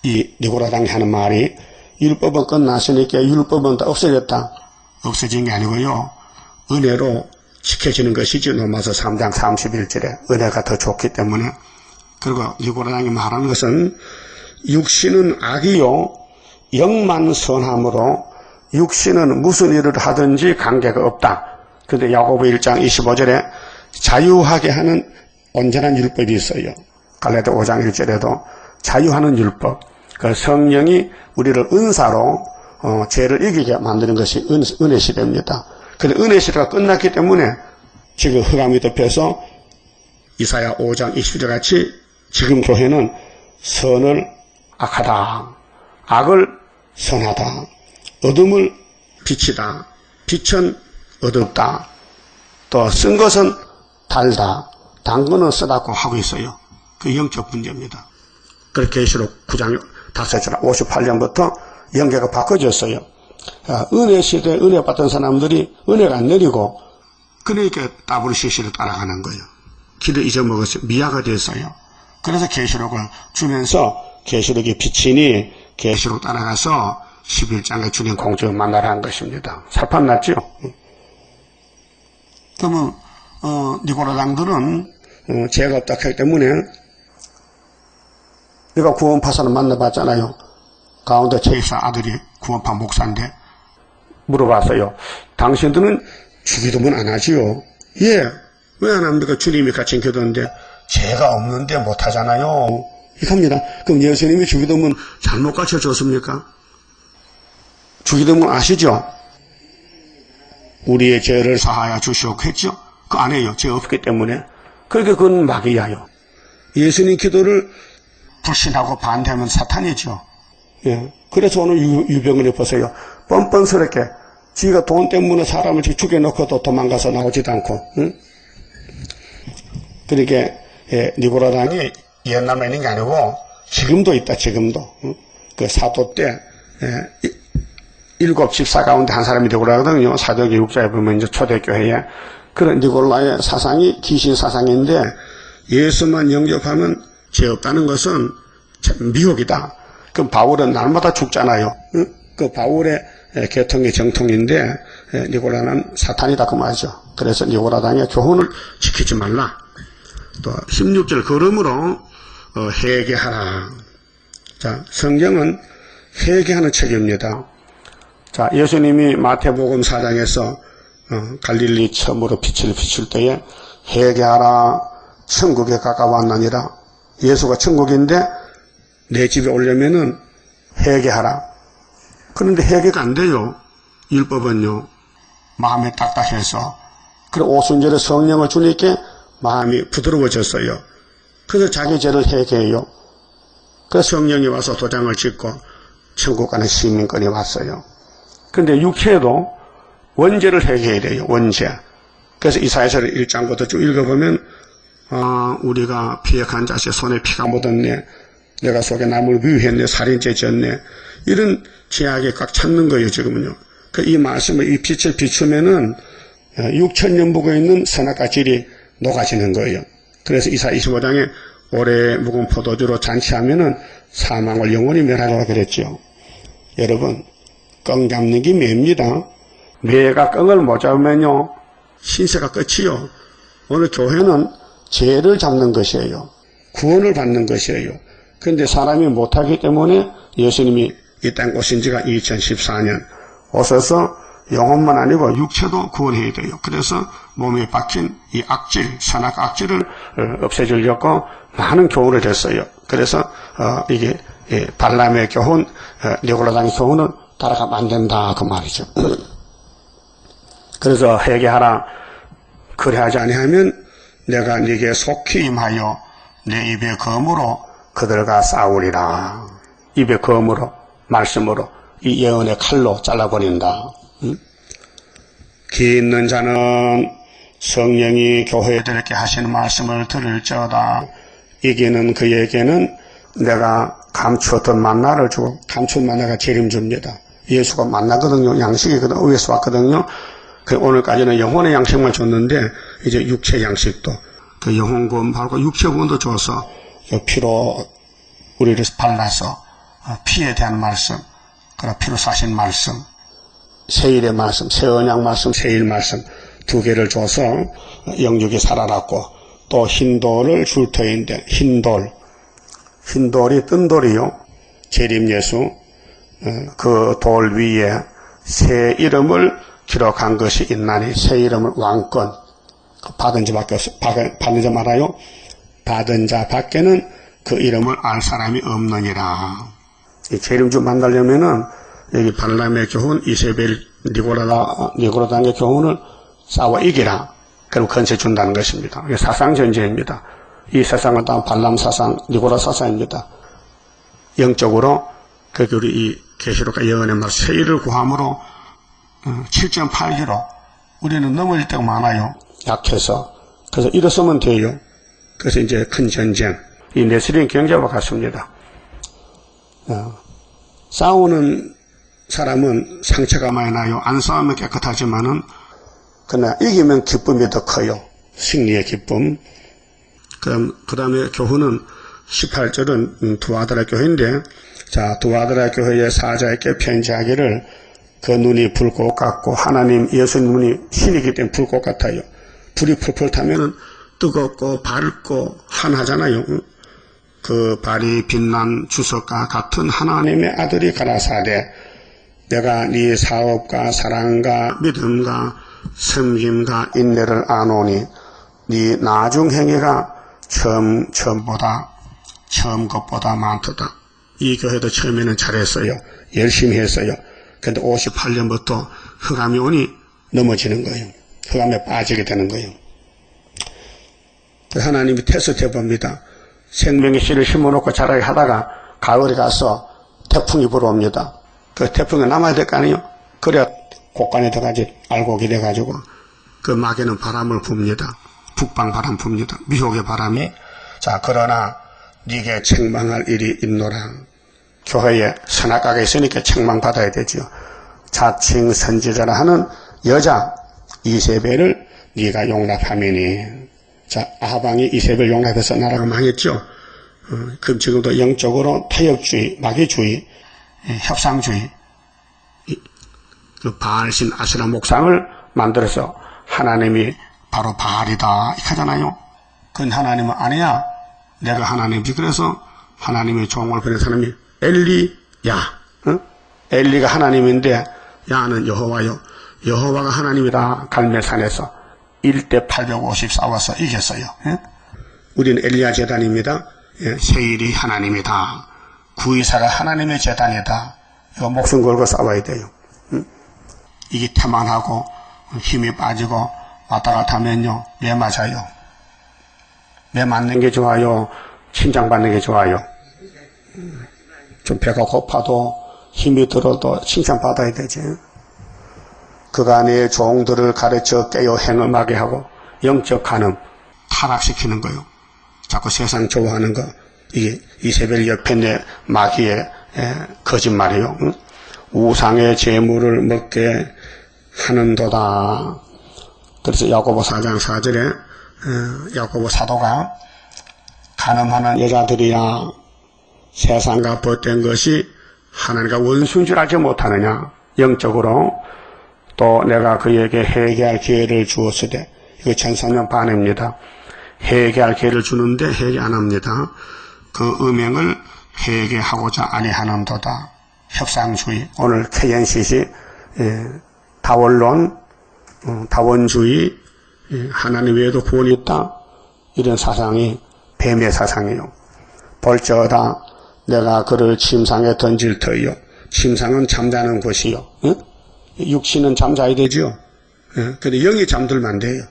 이 니고라당이 하는 말이, 율법은 끝났으니까 율법은 다 없어졌다. 없어진 게 아니고요. 은혜로 지켜지는 것이지. 로마서 3장 31절에 은혜가 더 좋기 때문에. 그리고 니고라당이 말하는 것은 육신은 악이요 영만 선함으로 육신은 무슨 일을 하든지 관계가 없다. 그런데 야고보 1장 25절에 자유하게 하는 온전한 율법이 있어요. 갈라디아 5장 1절에도 자유하는 율법. 그 성령이 우리를 은사로 죄를 이기게 만드는 것이 은혜 시대입니다. 그런데 은혜 시대가 끝났기 때문에 지금 흑암이 덮여서 이사야 5장 20절 같이 지금 교회는 선을 악하다, 악을 선하다, 어둠을 빛이다, 빛은 어둡다, 또 쓴 것은 달다, 단 거는 쓰다고 하고 있어요. 그 영적 문제입니다. 그래서 계시록 9장 5절 58년부터 연계가 바꿔졌어요. 은혜 시대에 은혜 받던 사람들이 은혜가 안 내리고 그러니까 WCC를 따라가는 거예요. 길을 잊어먹었어요. 미화가 됐어요. 그래서 계시록을 주면서 계시록이 비치니 계시록 따라가서 11장에 주님 공주를 만나라 한 것입니다. 살판났죠? 그러면 니고라당들은 죄가 없다 하기 때문에 내가 구원파사는 만나봤잖아요. 가운데 최입사 아들이 구원파 목사인데 물어봤어요. 당신들은 주기도문 안 하지요? 예. 왜 안 합니까? 주님이 갇힌 교도인데 죄가 없는데 못하잖아요. 이겁니다. 그럼 예수님이 주기도문 잘못 가르쳐줬습니까? 주기도문 아시죠? 우리의 죄를 사하여 주시옵고 했죠? 그거 안 해요. 죄 없기 때문에. 그러니까 그건 마귀야요. 예수님 기도를 불신하고 반대하면 사탄이죠. 예. 그래서 오늘 유병헌이 보세요. 뻔뻔스럽게 지가 돈 때문에 사람을 죽여놓고도 도망가서 나오지도 않고. 응? 그러니까 니고라당이 옛날만 있는 게 아니고 지금도 있다. 지금도. 응? 그 사도 때 7 집사 가운데 한 사람이 니고라거든요. 사도기 6장에 보면 이제 초대교회에 그런 니고라의 사상이 귀신 사상인데 예수만 영접하면 죄 없다는 것은 참 미혹이다. 그럼 바울은 날마다 죽잖아요. 응? 그 바울의 계통의 정통인데 니고라는 사탄이다 그 말이죠. 그래서 니고라당의 교훈을 지키지 말라. 또 16절 그러므로 회개하라. 자, 성경은 회개하는 책입니다. 자, 예수님이 마태복음 4장에서 갈릴리 처음으로 빛을 비출 때에 회개하라 천국에 가까웠느니라. 예수가 천국인데 내 집에 오려면은 회개하라. 그런데 회개가 안 돼요. 율법은요. 마음이 딱딱해서. 그리고 오순절에 성령을 주니까 마음이 부드러워졌어요. 그래서 자기 죄를 회개해요. 그래서 성령이 와서 도장을 찍고 천국 가는 시민권이 왔어요. 그런데 육체도 원죄를 회개해야 돼요. 원죄. 그래서 이사야서 1장부터 쭉 읽어보면 우리가 피해간 자식 손에 피가 묻었네. 내가 속에 남을 위했네. 살인죄 졌네. 이런 죄악에 꽉 찼는 거예요, 지금은요. 이 말씀을, 이 빛을 비추면은 6,000년 묵어 있는 선악과 질이 녹아지는 거예요. 그래서 이사 25장에 오래 묵은 포도주로 잔치하면은 사망을 영원히 멸하라고 그랬죠. 여러분, 羹 잡는 게 매입니다. 매가 羹을 못 잡으면요, 신세가 끝이요. 오늘 교회는 죄를 잡는 것이에요. 구원을 받는 것이에요. 그런데 사람이 못하기 때문에 예수님이 이 땅 오신 지가 2014년 오셔서 영혼만 아니고 육체도 구원해야 돼요. 그래서 몸에 박힌 이 악질, 선악 악질을 없애주려고 많은 교훈을 했어요. 그래서 이게 발람의 교훈, 니고라당의 교훈을 따라가면 안 된다 그 말이죠. 그래서 회개하라. 그래하지 아니하면 내가 네게 속히 임하여 내 입의 검으로 그들과 싸우리라. 입의 검으로, 말씀으로, 이 예언의 칼로 잘라버린다. 귀 있는 자는 성령이 교회들에게 하시는 말씀을 들을지어다. 이기는 그에게는 내가 감추었던 만나를 주고, 감춘 만나가 재림줍니다. 예수가 만나거든요. 양식이거든요. 위에서 왔거든요. 오늘까지는 영혼의 양식만 줬는데 이제 육체 양식도 그 영혼 구원 받고 육체 구원도 줘서 피로 우리를 발라서 피에 대한 말씀, 그리고 피로 사신 말씀, 세일의 말씀, 새언약 말씀, 세일 말씀 두 개를 줘서 영육이 살아났고, 또 흰돌을 줄 터인데 흰돌이 뜬 돌이요. 재림 예수, 그 돌 위에 새 이름을 기록한 것이 있나니, 새 이름을 왕권, 받은 자 말아요. 받은 자 밖에는 그 이름을 알 사람이 없느니라. 이 재림주 만나려면은 여기 발람의 교훈, 이세벨, 니고라당의 교훈을 싸워 이기라. 그럼 건세 준다는 것입니다. 이게 사상 전쟁입니다. 이 세상은 다 발람 사상, 니고라 사상입니다. 영적으로 우리 이 계시록과 예언의 말 세일을 구함으로 7.8kg 우리는 넘어질 때가 많아요. 약해서. 그래서 일어서면 돼요. 그래서 이제 큰 전쟁, 이 레슬링 경제와 같습니다. 싸우는 사람은 상처가 많이 나요. 안 싸우면 깨끗하지만은, 그러나 이기면 기쁨이 더 커요. 승리의 기쁨. 그 다음에 교훈은 18절은 두아드라 교회인데, 자, 두아드라 교회의 사자에게 편지하기를 그 눈이 불꽃 같고, 하나님 예수님 눈이 신이기 때문에 불꽃 같아요. 불이 풀풀 타면은 뜨겁고 밝고 환하잖아요. 그 발이 빛난 주석과 같은 하나님의 아들이 가라사대, 내가 네 사업과 사랑과 믿음과 섬김과 인내를 아노니 네 나중 행위가 처음 것보다 많도다. 이 교회도 처음에는 잘했어요. 열심히 했어요. 근데 58년부터 흑암이 오니 넘어지는 거예요. 흑암에 빠지게 되는 거예요. 하나님이 테스트해 봅니다. 생명의 씨를 심어놓고 자라게 하다가 가을에 가서 태풍이 불어옵니다. 그 태풍이 남아야 될 거 아니에요? 그래야 곳간에 들어가지 알곡이 돼가지고 그 막에는 바람을 붑니다. 북방 바람 붑니다. 미혹의 바람이. 자, 그러나 네게 책망할 일이 있노라. 교회에 선악과가 있으니까 책망받아야 되죠. 자칭 선지자라 하는 여자 이세벨을 네가 용납하미니. 자, 아하방이 이세벨 용납해서 나라가 망했죠. 그럼 지금도 영적으로 타협주의, 마귀주의, 협상주의, 그 바알신 아세라 목상을 만들어서 하나님이 바로 바알이다 이렇게 하잖아요. 그건 하나님은 아니야. 내가 하나님이지. 그래서 하나님의 종을 보낸 사람이 엘리야. 엘리가 하나님인데 야는 여호와요. 여호와가 하나님이다. 갈멜산에서 1대 850 싸워서 이겼어요. 우리는 엘리야 제단입니다. 세일이 하나님이다. 구이사가 하나님의 제단이다. 이거 목숨 걸고 싸워야 돼요. 이게 태만하고 힘이 빠지고 왔다 갔다 하면요, 매 맞아요. 매 맞는 게 좋아요? 칭찬받는 게 좋아요? 좀 배가 고파도 힘이 들어도 칭찬받아야 되지. 그가 내 종들을 가르쳐 깨어 행음하게 하고 영적 간음, 타락시키는 거요. 자꾸 세상 좋아하는 거. 이게 이세벨 옆에 내 마귀의 거짓말이에요. 응? 우상의 재물을 먹게 하는도다. 그래서 야고보 4장 4절에 야고보 사도가 가늠하는 여자들이야 세상과 벗된 것이 하나님과 원수인 줄 알지 못하느냐. 영적으로 또 내가 그에게 회개할 기회를 주었으되 이거 1300년 반입니다. 회개할 기회를 주는데 회개 안 합니다. 그 음행을 회개하고자 아니하는도다. 협상주의. 오늘 KNCC 다원론, 다원주의, 하나님 외에도 구원이 있다. 이런 사상이 뱀의 사상이에요. 볼지어다 내가 그를 침상에 던질 터이요. 침상은 잠자는 곳이요. 응? 육신은 잠자야 되죠. 근데 영이 잠들면 안 돼요.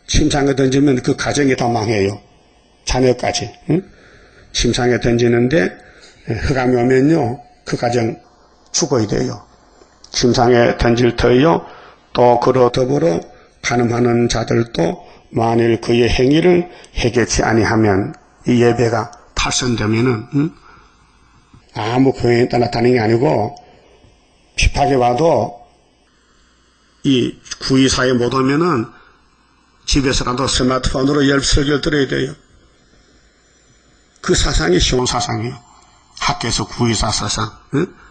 침상에 던지면 그 가정이 다 망해요. 자녀까지. 응? 침상에 던지는데 흑암이 오면요 그 가정 죽어야 돼요. 침상에 던질 터이요. 또 그로 더불어 간음하는 자들도 만일 그의 행위를 해결치 아니하면 이 예배가 탈선되면은 아무 교회에 나타나는 게 아니고 핍하게 와도 이 구의사에 못 오면은 집에서라도 스마트폰으로 설교를 들어야 돼요. 그 사상이 쉬운 사상이에요. 학교에서 구의사 사상,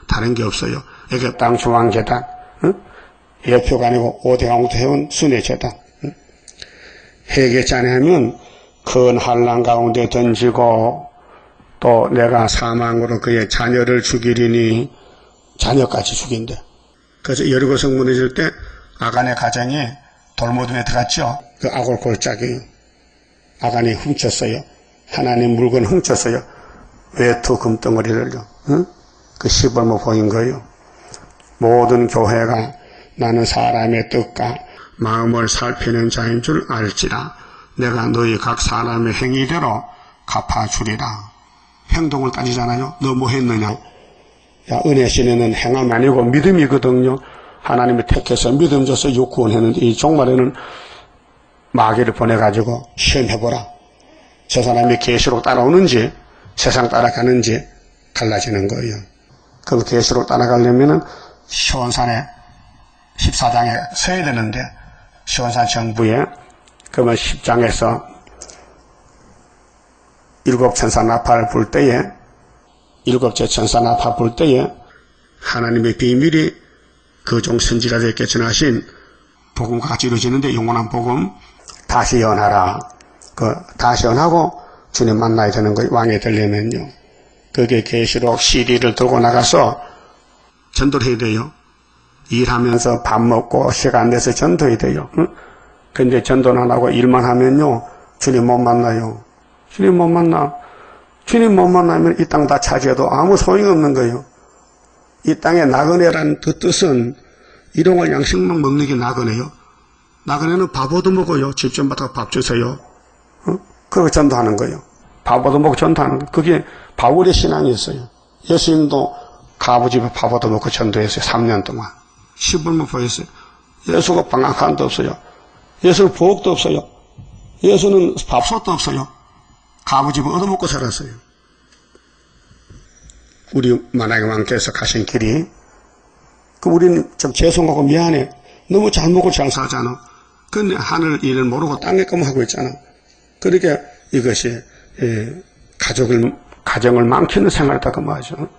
다른 게 없어요. 애교땅 중앙재단, 예표가 아니고 5대 강국도 해온 순회재단. 회개치 않으면 큰 환난 가운데 던지고 또 내가 사망으로 그의 자녀를 죽이리니 자녀까지 죽인대. 그래서 여리고성 무너질 때 아간의 가정이 돌무덤에 들어갔죠. 그 악을 골짜기예요. 아간이 훔쳤어요. 하나님 물건 훔쳤어요. 외투 금덩어리를요. 응? 그 시벌모 보인 거예요. 모든 교회가 나는 사람의 뜻과 마음을 살피는 자인 줄 알지라. 내가 너희 각 사람의 행위대로 갚아주리라. 행동을 따지잖아요. 너 뭐 했느냐? 야, 은혜 신에는 행함이 아니고 믿음이거든요. 하나님이 택해서 믿음 줘서 구원했는데 이 종말에는 마귀를 보내가지고 시험해보라. 저 사람이 계시록 따라오는지 세상 따라가는지 갈라지는 거예요. 그럼 계시록 따라가려면은 시온산에 14장에 서야 되는데 시온산 정부에 그러면 10장에서 일곱 천사 나팔 불 때에 일곱째 천사 나팔 불 때에 하나님의 비밀이 그 종 선지자들에게 전하신 복음과 같이 이루어지는데 영원한 복음 다시 연하라. 그 다시 연하고 주님 만나야 되는 거예요. 왕이 되려면요. 그게 계시록 CD를 들고 나가서 전도를 해야 돼요. 일하면서 밥 먹고 시간 내서 전도해야 돼요. 근데 전도는 안 하고 일만 하면요. 주님 못 만나요. 주님 못 만나. 주님 못 만나면 이 땅 다 차지해도 아무 소용이 없는 거예요. 이 땅에 나그네란 그 뜻은 일용할 양식만 먹는 게 나그네요. 나그네는 밥 얻어먹어요. 집 좀 받아서 밥 주세요. 그거 전도하는 거예요. 밥 얻어먹고 전도하는 거예요. 그게 바울의 신앙이었어요. 예수님도 가부집에 밥 얻어먹고 전도했어요. 3년 동안. 시불만 보였어요. 예수가 방학한 데 없어요. 예수는 보옥도 없어요. 예수는 밥솥도 없어요. 가부집을 얻어먹고 살았어요. 우리 만약에 왕께서 가신 길이 우리는 좀 죄송하고 미안해. 너무 잘 먹고 잘 살잖아. 근데 하늘 일을 모르고 땅에 것만 하고 있잖아. 그러니까 이것이 가정을 망치는 생활이다 그 말이죠.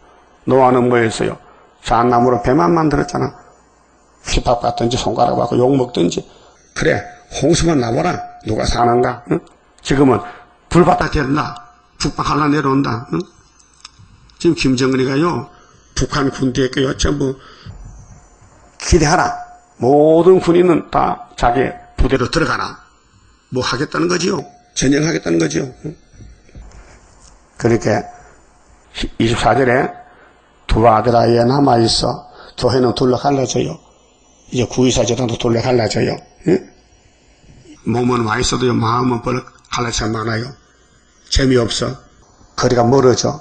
노아는 뭐였어요? 잣나무로 배만 만들었잖아. 핍박 받든지 손가락 받고 욕 먹든지. 그래 홍수만 나와라. 누가 사는가? 응? 지금은 불바닥 된다. 북박하려 내려온다. 응? 지금 김정은이가요 북한 군대에게요 전부 기대하라. 모든 군인은 다 자기 부대로 들어가라. 뭐 하겠다는 거지요? 전쟁하겠다는 거지요? 응? 그렇게 24절에 두 아들 아이에 남아있어. 교회는 둘러 갈라져요. 이제 구의사 재단도 둘러 갈라져요. 응? 몸은 와 있어도요 마음은 벌 갈라져 많아요. 재미없어. 거리가 멀어져.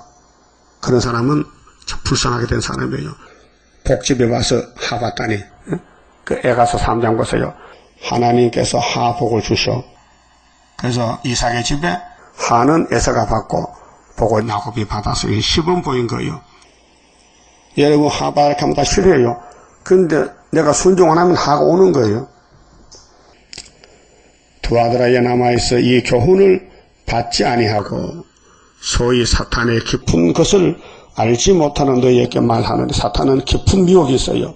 그런 사람은 참 불쌍하게 된 사람이에요. 복집에 와서 하봤다니. 응? 그 에가서 3장 보세요. 하나님께서 하복을 주셔. 그래서 이삭의 집에 한은 에서가 받고 복은 야곱이 받아서 10원 보인 거예요. 여러분 하바락하면 다 싫어요. 근데 내가 순종 안 하면 하가 오는 거예요. 두 아들아에 남아있어 이 교훈을 받지 아니하고 소위 사탄의 깊은 것을 알지 못하는 너희에게 말하는데 사탄은 깊은 미혹이 있어요.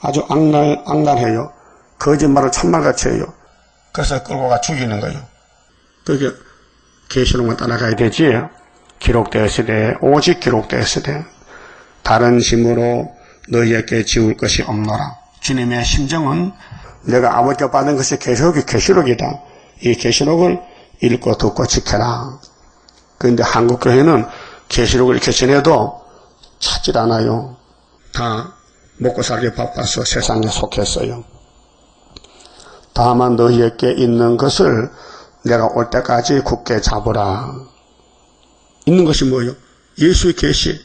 아주 악랄해요. 거짓말을 참말같이 해요. 그래서 끌고 가 죽이는 거예요. 그게 계시록만 따라가야 되지. 기록되었으되 오직 되었으되 다른 짐으로 너희에게 지울 것이 없노라. 주님의 심정은 내가 아버지가 받은 것이 계시록이다. 이 계시록을 읽고 듣고 지켜라. 그런데 한국 교회는 계시록을 이렇게 전해도 찾질 않아요. 다 먹고 살기 바빠서 세상에 속했어요. 다만 너희에게 있는 것을 내가 올 때까지 굳게 잡으라. 있는 것이 뭐예요? 예수의 계시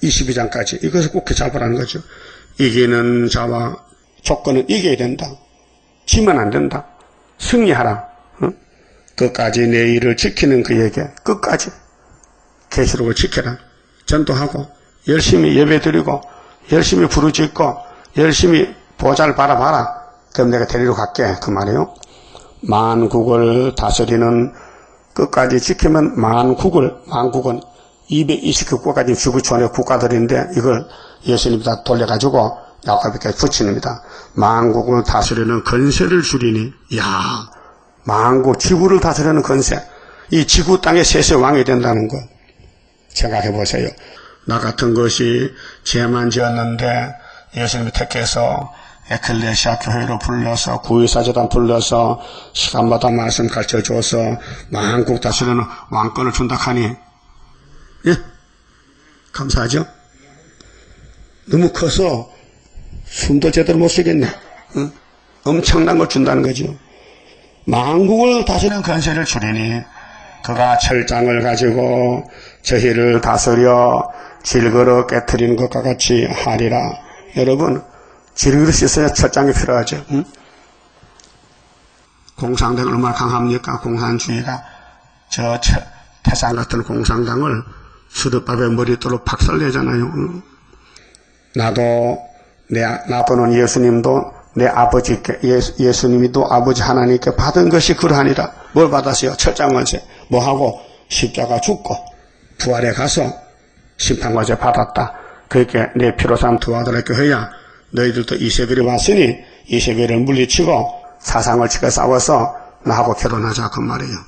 22장까지 이것을 굳게 잡으라는 거죠. 이기는 자와 조건은 이겨야 된다. 지면 안 된다. 승리하라. 끝까지 내 일을 지키는 그에게 끝까지 계시록을 지켜라. 전도하고 열심히 예배드리고 열심히 부르짖고 열심히 보좌를 바라봐라. 그럼 내가 데리러 갈게. 그 말이에요. 만국을 다스리는 끝까지 지키면 만국은 229국까지 지구촌의 국가들인데 이걸 예수님이 다 돌려가지고 야곱에게 붙입니다. 만국을 다스리는 건세를 주리니 야 만국 지구를 다스리는 건세 이 지구 땅의 셋의 왕이 된다는 거 생각해 보세요. 나 같은 것이 죄만 지었는데 예수님이 택해서 에클레시아 교회로 불러서 구의사제단 불러서 시간마다 말씀 가르쳐줘서 만국 다스리는 왕권을 준다 하니 예? 감사하죠? 너무 커서 숨도 제대로 못 쉬겠네. 응? 엄청난 걸 준다는 거죠. 만국을 다스리는 권세를 주리니 그가 철장을 가지고 저희를 다스려 질그러 깨트리는 것과 같이 하리라. 여러분 질그릇 있어야 철장이 필요하죠. 응? 공산당이 얼마나 강합니까? 공산주의가 저 태산 같은 공산당을 수르밥에 머리도로 박살내잖아요. 응? 나도는 예수님도 내 아버지께 예수님이도 아버지 하나님께 받은 것이 그러하니라. 뭘 받았어요? 철장권세. 뭐하고? 십자가 죽고 부활에 가서 심판권세 받았다. 그렇게 내 피로 산 두 아들의 교회야. 너희들도 이세벨이 왔으니 이세벨을 물리치고 사상을 치고 싸워서 나하고 결혼하자 그 말이에요.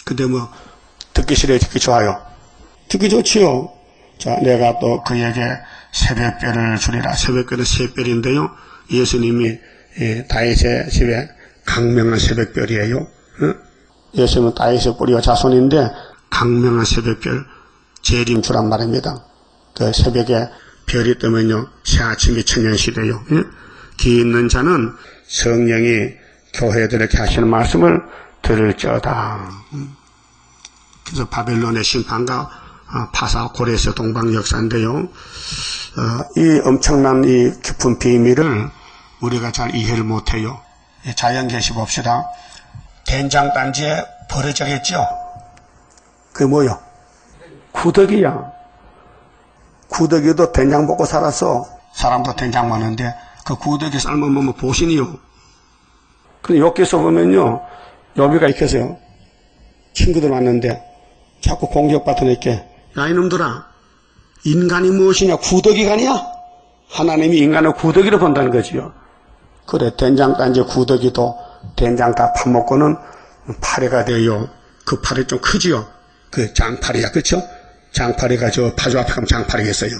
근데 뭐 듣기 싫어요? 듣기 좋아요? 듣기 좋지요. 자, 내가 또 그에게 새벽별을 주리라. 새벽별은 세 별인데요. 예수님이 다윗의 집에 강명한 새벽별이에요. 예수님은 다윗의 뿌리와 자손인데 강명한 새벽별 재림주란 말입니다. 그 새벽에 별이 뜨면요 새 아침이 천년시대요. 귀 있는 자는 성령이 교회들에게 하시는 말씀을 들을지어다. 그래서 바벨론의 심판과 파사 고레스 동방 역사인데요. 이 엄청난 이 깊은 비밀을 우리가 잘 이해를 못해요. 자연 계시 봅시다. 된장단지에 버려져겠죠? 그게 뭐요? 구더기야. 구더기도 된장 먹고 살았어. 사람도 된장 먹는데 그 구더기 삶아 먹으면 보신이요. 근데 여기서 보면요 여비가 이렇게 해서요. 친구들 왔는데 자꾸 공격받으니까 야 이놈들아 인간이 무엇이냐? 구더기가 아니야? 하나님이 인간을 구더기로 본다는 거지요. 그래 된장단지 구더기도 된장 다 파먹고는 파리가 돼요. 그 파리 좀 크지요? 그 장파리야. 그쵸? 장파리가 저 파주 앞에 가면 장파리겠어요.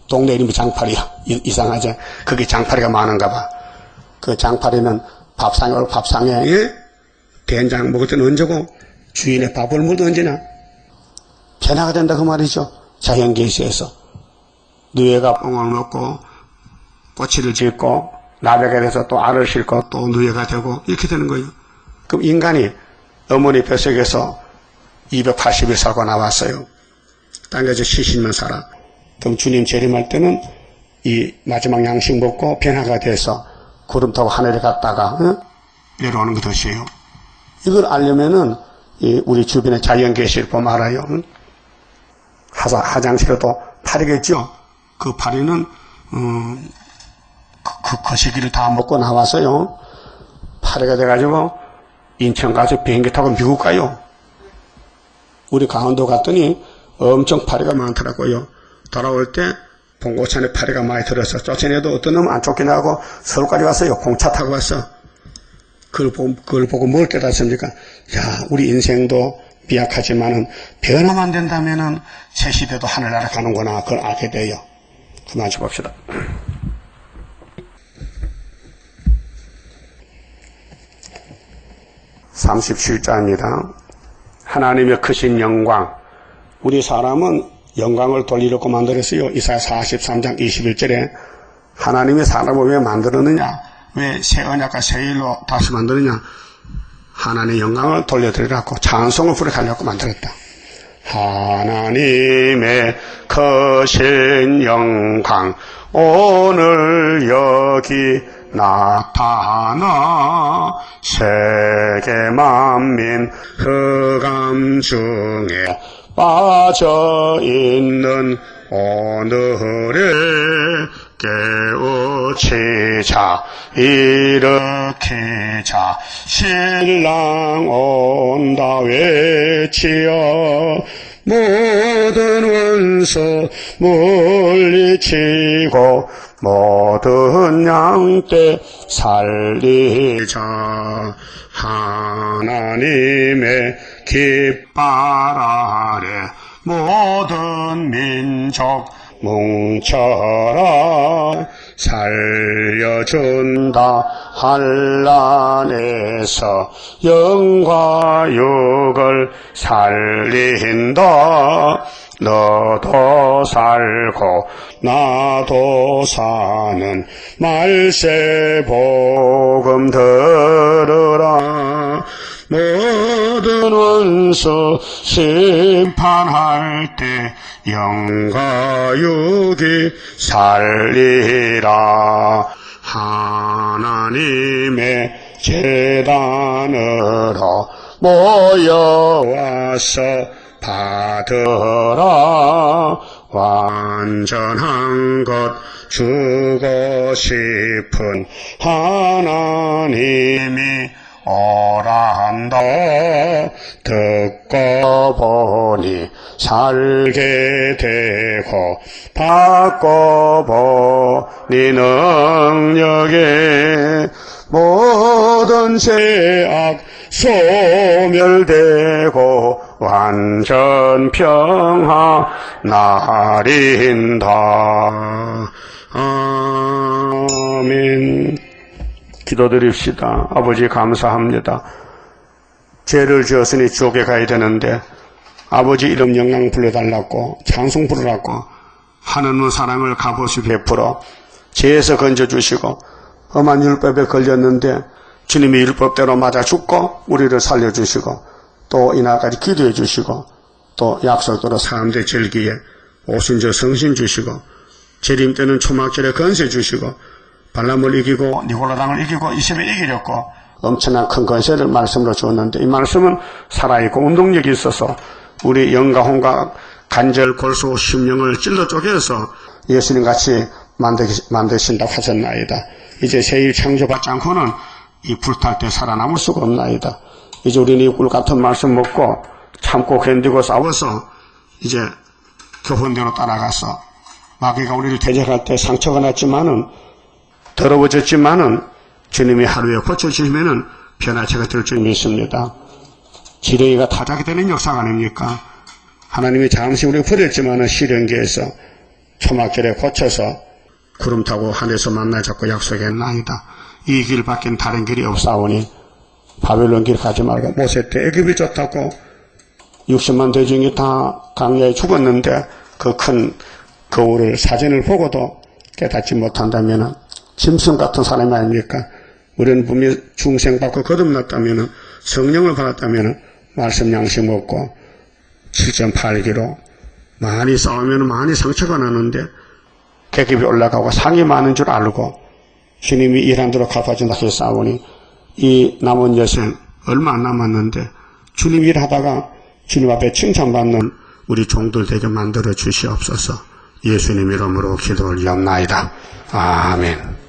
동네 이름이 장파리야. 이상하죠? 그게 장파리가 많은가 봐. 그 장파리는 밥상에 예? 된장 먹을 때는 얹고 주인의 밥을 물 얹으나 변화가 된다 그 말이죠. 자연계시에서 누에가 뽕을 먹고 꼬치를 짚고 나베가 돼서 또 알을 싣고 또 누에가 되고 이렇게 되는 거예요. 그럼 인간이 어머니 뱃속에서 280일 살고 나왔어요. 딴 데서 70년 살아. 그럼 주님 재림할 때는 이 마지막 양식 먹고 변화가 돼서 구름 타고 하늘에 갔다가 내려오는 것 것이에요. 이걸 알려면은 우리 주변에 자연 계시를 보면 알아요. 화장실에도 파리겠죠. 그 파리는 그 거시기를 다 먹고 나와서요. 파리가 돼가지고 인천 가서 비행기 타고 미국 가요. 우리 강원도 갔더니 엄청 파리가 많더라고요. 돌아올 때 봉고천에 파리가 많이 들어서 쫓아내도 어떤 놈은 안 쫓겨나고 서울까지 왔어요. 공차 타고 왔어. 그걸 보고 뭘 깨닫습니까? 야, 우리 인생도 미약하지만은 변화만 된다면은 새 시대도 하늘나라 가는구나. 그걸 알게 돼요. 그만 좀 봅시다. 37자입니다. 하나님의 크신 영광. 우리 사람은 영광을 돌리려고 만들었어요. 이사야 43장 21절에 하나님이 사람을 왜 만들었느냐? 왜 새 언약과 새 일로 다시 만드느냐? 하나님의 영광을 돌려드리라고 찬송을 부르려고 만들었다. 하나님의 크신 영광 오늘 여기 나타나 세계 만민 흑암 중에 빠져있는 오늘을 깨우치자 일으키자 신랑 온다 외치어 모든 원수 물리치고 모든 양떼 살리자 하나님의 깃발 아래 모든 민족 뭉쳐라 살려준다 환난에서 영과 육을 살린다 너도 살고 나도 사는 말세 복음 들으라 모든 원수 심판할 때 영과 육이 살리라 하나님의 제단으로 모여와서 받으라 완전한 것 주고 싶은 하나님이 오란다 듣고 보니 살게 되고 받고 보니 능력에 모든 죄악 소멸되고 완전 평화 나린다. 아멘. 기도드립시다. 아버지 감사합니다. 죄를 지었으니 지옥에 가야 되는데 아버지 이름 영광 불러달라고 찬송 부르라고 하나님의 사랑을 값없이 베풀어 죄에서 건져주시고 험한 율법에 걸렸는데 주님이 율법대로 맞아 죽고 우리를 살려주시고 또 이날까지 기도해 주시고 또 약속대로 사람들 즐기에 오순절 성신 주시고 재림 때는 초막절에 건세 주시고 발람을 이기고 니골라당을 이기고 이십을 이기렸고 엄청난 큰 건세를 말씀으로 주었는데 이 말씀은 살아있고 운동력이 있어서 우리 영과 혼과 간절 골수 심령을 찔러 쪼개서 예수님같이 만드신다고 하셨나이다. 이제 새일 창조받지 않고는 이 불탈 때 살아남을 수가 없나이다. 이제 우리는 이 꿀 같은 말씀 먹고 참고 견디고 싸워서 이제 교훈대로 따라가서 마귀가 우리를 대적할 때 상처가 났지만은 더러워졌지만은 주님이 하루에 고쳐주시면은 변화체가 될 줄 믿습니다. 지렁이가 타작이 되는 역사가 아닙니까? 하나님이 잠시 우리를 버렸지만은 시련기에서 초막절에 고쳐서 구름 타고 하늘에서 만나 잡고 약속했나이다. 이 길 밖엔 다른 길이 없사오니 바벨론 길 가지 말고 모세 때 애굽이 좋다고 60만 대중이 다 강야에 죽었는데 그 큰 거울을 사진을 보고도 깨닫지 못한다면 짐승 같은 사람이 아닙니까? 우리는 분명히 중생받고 거듭났다면 성령을 받았다면 말씀 양식 먹고 7.8기로 많이 싸우면 많이 상처가 나는데 계급이 올라가고 상이 많은 줄 알고 주님이 일한 대로 갚아준다 해서 싸우니 이 남은 여생 얼마 안 남았는데 주님 일하다가 주님 앞에 칭찬받는 우리 종들 되게 만들어 주시옵소서. 예수님 이름으로 기도를 올리옵나이다. 아멘.